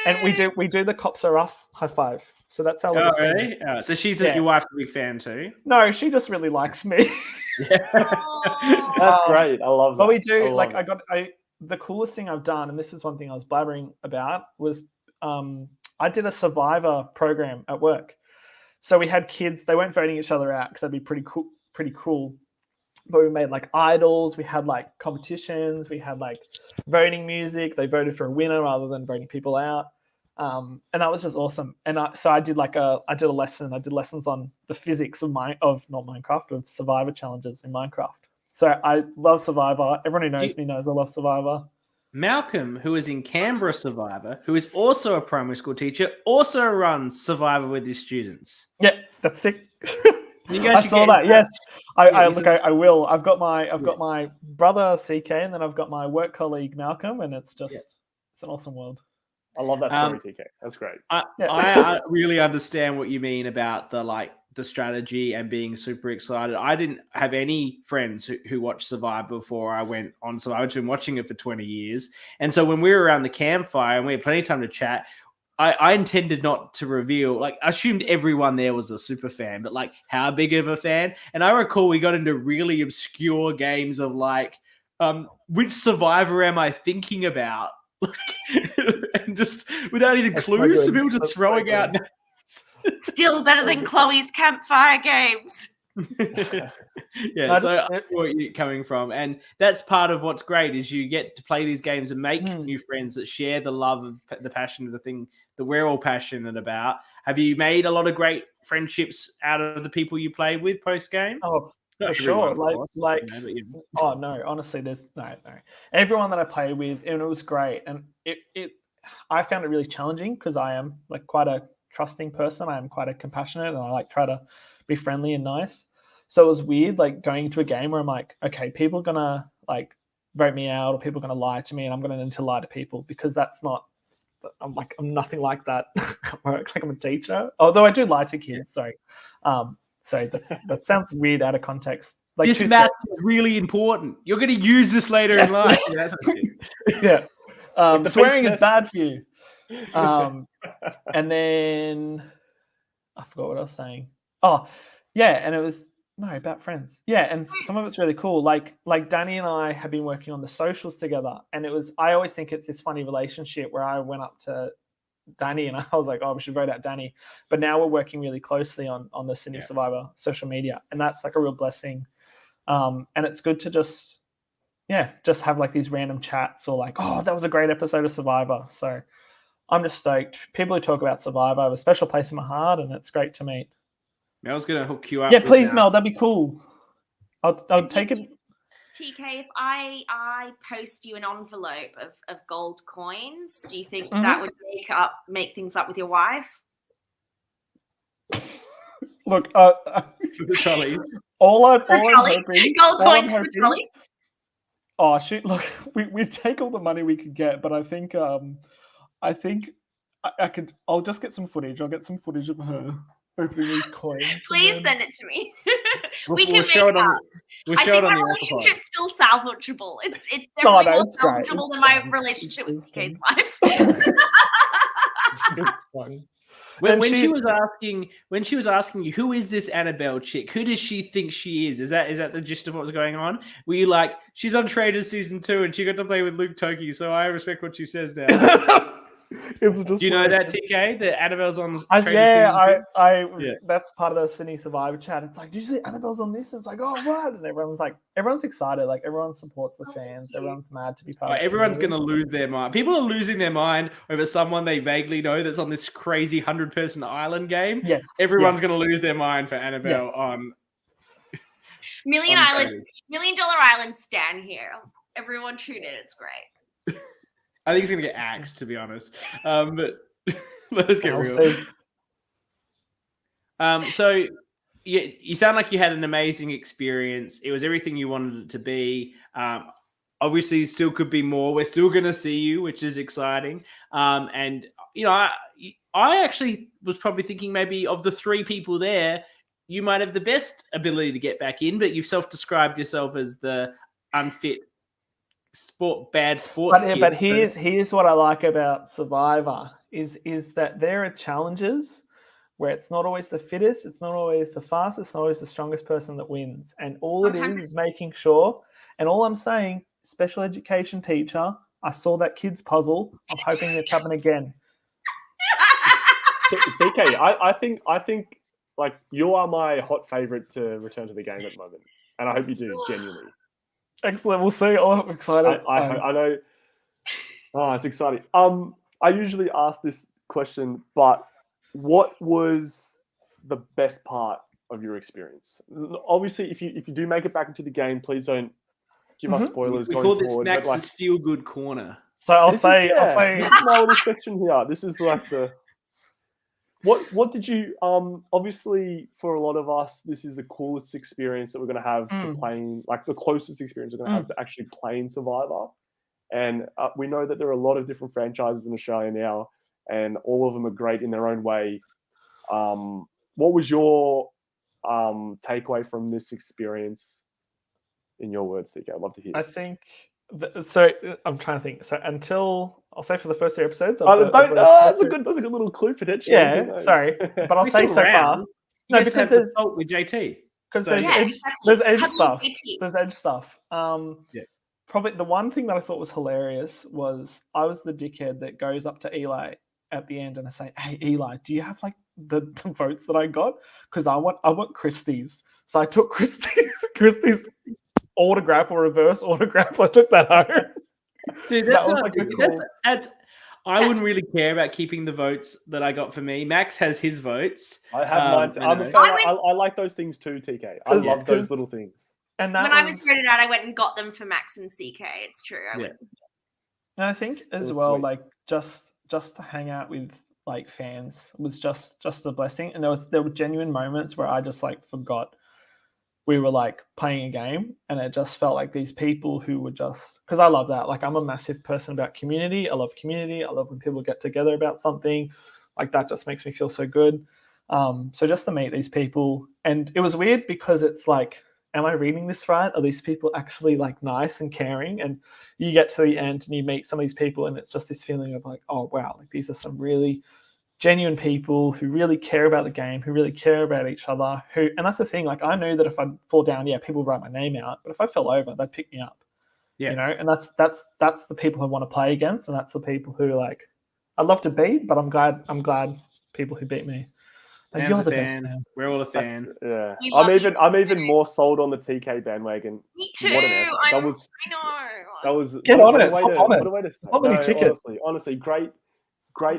and we do the Cops Are Us high five. So that's how. Really? So she's your wife's a big fan too. No, she just really likes me. That's great. I love that. But we do the coolest thing I've done, and this is one thing I was blabbering about, was I did a Survivor program at work. So we had kids; they weren't voting each other out because that'd be pretty cool. But we made like idols, we had like competitions, we had like voting music. They voted for a winner rather than voting people out. And that was just awesome. And I did lessons on the physics of Survivor challenges in Minecraft. So I love Survivor. Everyone who knows me knows I love Survivor. Malcolm, who is in Canberra Survivor, who is also a primary school teacher, also runs Survivor with his students. Yeah, that's sick. I saw that. Yes, I will. I've got my brother CK, and then I've got my work colleague Malcolm, and it's an awesome world. I love that story, TK. That's great. I really understand what you mean about the strategy and being super excited. I didn't have any friends who watched Survivor before I went on Survivor. I've been watching it for 20 years, and so when we were around the campfire and we had plenty of time to chat, I intended not to reveal, I assumed everyone there was a super fan, but how big of a fan. And I recall we got into really obscure games of which Survivor am I thinking about? And just without any clues, people just throwing out. Still better than Chloe's campfire games. So I know where you're coming from, and that's part of what's great is you get to play these games and make new friends that share the love of the passion of the thing that we're all passionate about. Have you made a lot of great friendships out of the people you play with post game? Oh, for sure. Oh no, honestly, there's no. Everyone that I played with, and it was great, and I found it really challenging because I am quite a trusting person. I am quite a compassionate, and I try to be friendly and nice. So it was weird going to a game where I'm like, okay, people are gonna vote me out, or people are gonna lie to me, and I'm gonna need to lie to people because that's not. I'm nothing like that at work. I'm a teacher, although I do lie to kids. Sorry. So that sounds weird out of context. This math is really important. You're going to use this later in life. Yeah. Swearing is bad for you. And then I forgot what I was saying. Oh, yeah. And it was No, about friends. Yeah, and some of it's really cool. Like Danny and I have been working on the socials together, and I always think it's this funny relationship where I went up to Danny and I was like, oh, we should vote out Danny. But now we're working really closely on the Sydney Survivor social media, and that's like a real blessing. And it's good to just have like these random chats or like, oh, that was a great episode of Survivor. So I'm just stoked. People who talk about Survivor have a special place in my heart, and it's great to meet. Mel's going to hook you up. Yeah, please, Mel. That'd be cool. I'll take it. TK, if I post you an envelope of gold coins, do you think that would make things up with your wife? Look, for the trolley. All I'm hoping, gold coins for the trolley. Oh shoot! Look, we take all the money we could get, but I think I could. I'll just get some footage. I'll get some footage of her opening these coins. Please send it to me. We can we'll show it on. We'll I show think it on my the relationship's still salvageable. It's definitely more salvageable than my relationship with TK's wife. It's fun. When she was asking you, who is this Annabelle chick? Who does she think she is? Is that the gist of what was going on? Were you like, she's on Traders season 2 and she got to play with Luke Toki, so I respect what she says now. Do you know that, TK? That Annabelle's on Traders season 2? That's part of the Sydney Survivor chat. It's like, did you see Annabelle's on this? And it's like, oh, what? And everyone's excited. Like, everyone supports the fans. Everyone's mad to be part of it. Everyone's going to lose their mind. People are losing their mind over someone they vaguely know that's on this crazy 100-person island game. Yes. Everyone's going to lose their mind for Annabelle on Million Dollar Island stan here. Everyone tune in. It's great. I think he's going to get axed, to be honest. But let us get real. So you sound like you had an amazing experience. It was everything you wanted it to be. Obviously, still could be more. We're still going to see you, which is exciting. And, I actually was probably thinking maybe of the 3 people there, you might have the best ability to get back in, but you've self-described yourself as the unfit bad sports kid. But here's what I like about Survivor is that there are challenges where it's not always the fittest, it's not always the fastest, it's not always the strongest person that wins. And all it is making sure, and all I'm saying, special education teacher, I saw that kid's puzzle. I'm hoping it's happening again. CK, I think like you are my hot favorite to return to the game at the moment. And I hope you do, genuinely. Excellent. We'll see. Oh, I'm excited. I know. Oh, it's exciting. I usually ask this question, but what was the best part of your experience? Obviously, if you do make it back into the game, please don't give us spoilers. We call this Max's feel good corner. So I'll say this is my little section here. This is like the what did you obviously for a lot of us this is the coolest experience that we're going to have to playing, like the closest experience we're going to have to actually playing Survivor. And we know that there are a lot of different franchises in Australia now, and all of them are great in their own way. What was your takeaway from this experience in your words, CK? I'd love to hear. I think so. I'm trying to think. So until I'll say for the first 3 episodes. That's a good little clue potentially. Yeah, sorry, but I'll say so far. No, because there's with JT. Because there's edge stuff. There's edge stuff. Probably the one thing that I thought was hilarious was I was the dickhead that goes up to Eli at the end and I say, "Hey Eli, do you have like the votes that I got? Because I want Christie's." So I took Christie's autograph or reverse autograph. I took that home. Dude, I wouldn't really care about keeping the votes that I got for me. Max has his votes. I have mine. I like those things too, TK. I love those little things. And when I was voted out, I went and got them for Max and CK. It's true. I went. And I think as well, sweet. Like just to hang out with like fans was just a blessing. And there were genuine moments where I just like forgot we were like playing a game, and it just felt like these people who were just, because I love that. Like I'm a massive person about community. I love community. I love when people get together about something. Like that just makes me feel so good. So just to meet these people, and it was weird because it's like, am I reading this right? Are these people actually like nice and caring? And you get to the end and you meet some of these people and it's just this feeling of like, oh wow, like these are some really genuine people who really care about the game, who really care about each other. And that's the thing. Like, I knew that if I'd fall down, people write my name out, but if I fell over, they'd pick me up. Yeah. You know, and that's the people who want to play against, and that's the people who like I'd love to beat, but I'm glad people who beat me. Like, Sam's you're a the fan. best, Sam. We're all a fan. Yeah, We love you, I'm even more sold on the TK bandwagon. Me too. What an answer. I That know. was Get what on a it. way Hop to on it. what a way to start. Not many No, tickets. honestly, great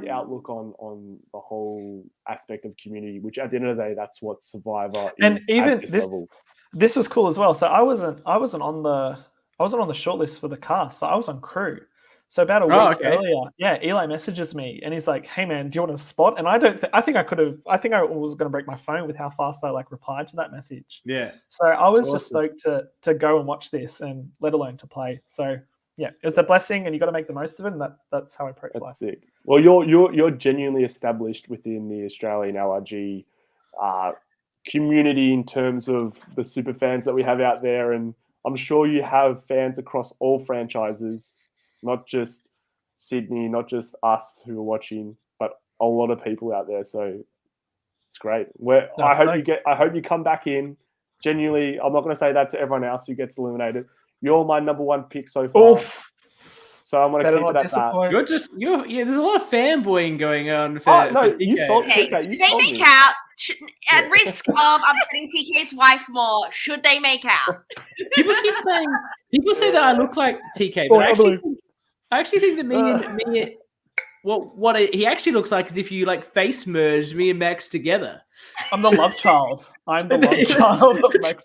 outlook on the whole aspect of community. Which at the end of the day, that's what Survivor And is even at this level. This was cool as well. So I wasn't on the shortlist for the cast. So I was on crew. So about a week earlier, Eli messages me and he's like, "Hey man, do you want a spot?" And I think I was going to break my phone with how fast I like replied to that message. Yeah. So I was Awesome. just stoked to go and watch this, and let alone to play. So yeah, it's a blessing, and you got to make the most of it. And that's how I approach life. That's sick. Well, you're genuinely established within the Australian LRG community in terms of the super fans that we have out there, and I'm sure you have fans across all franchises, not just Sydney, not just us who are watching, but a lot of people out there. So it's great. I hope you come back in. Genuinely, I'm not going to say that to everyone else who gets eliminated. You're my number one pick so far. Oof. So I'm going to keep it at that. There's a lot of fanboying going on for TK. You sold Okay, TK. You should they sold make me. out? At risk of upsetting TK's wife more, should they make out? People say that I look like TK, Boy, but I actually think that me what he actually looks like is if you like face merged me and Max together. I'm the love child. I'm the love child of Max.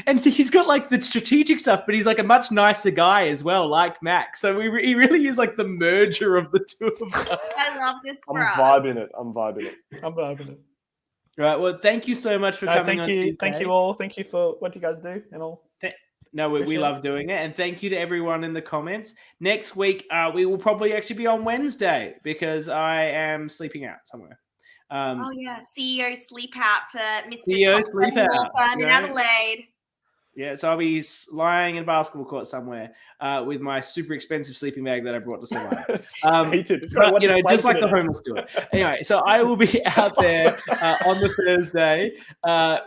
And so he's got like the strategic stuff, but he's like a much nicer guy as well, like Max. So he really is like the merger of the two of us. I love this for us. I'm vibing it. Right. Well, thank you so much for coming on. Thank you all. Thank you for what you guys do and all. No, we love doing it. And thank you to everyone in the comments. Next week, we will probably actually be on Wednesday because I am sleeping out somewhere. CEO sleep out for Mr. CEO Thompson sleep out. Law Firm in Adelaide. Yeah, so I'll be lying in a basketball court somewhere with my super expensive sleeping bag that I brought to Survivor. Just like the homeless do it. Anyway, so I will be out there on the Thursday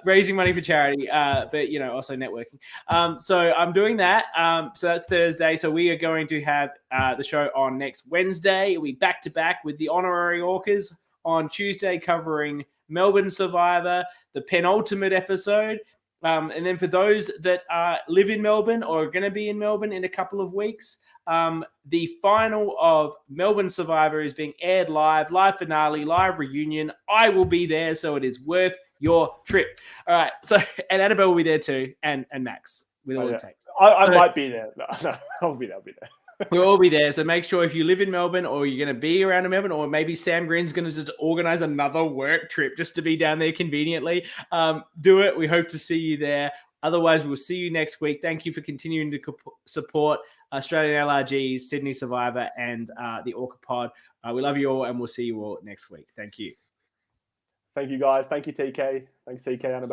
raising money for charity, but also networking. So I'm doing that. So that's Thursday. So we are going to have the show on next Wednesday. We'll be back to back with the honorary Orcas on Tuesday, covering Melbourne Survivor, the penultimate episode. And then for those that live in Melbourne or are going to be in Melbourne in a couple of weeks, the final of Melbourne Survivor is being aired live finale, live reunion. I will be there, so it is worth your trip. All right. So, and Annabel will be there too, and Max with all the takes. I might be there. No, I'll be there. We'll all be there. So make sure if you live in Melbourne or you're going to be around in Melbourne, or maybe Sam Green's going to just organize another work trip just to be down there conveniently, do it. We hope to see you there. Otherwise, we'll see you next week. Thank you for continuing to support Australian LRG, Sydney Survivor, and the ORCA Pod. We love you all, and we'll see you all next week. Thank you. Thank you, guys. Thank you, TK. Thanks, TK, Annabelle.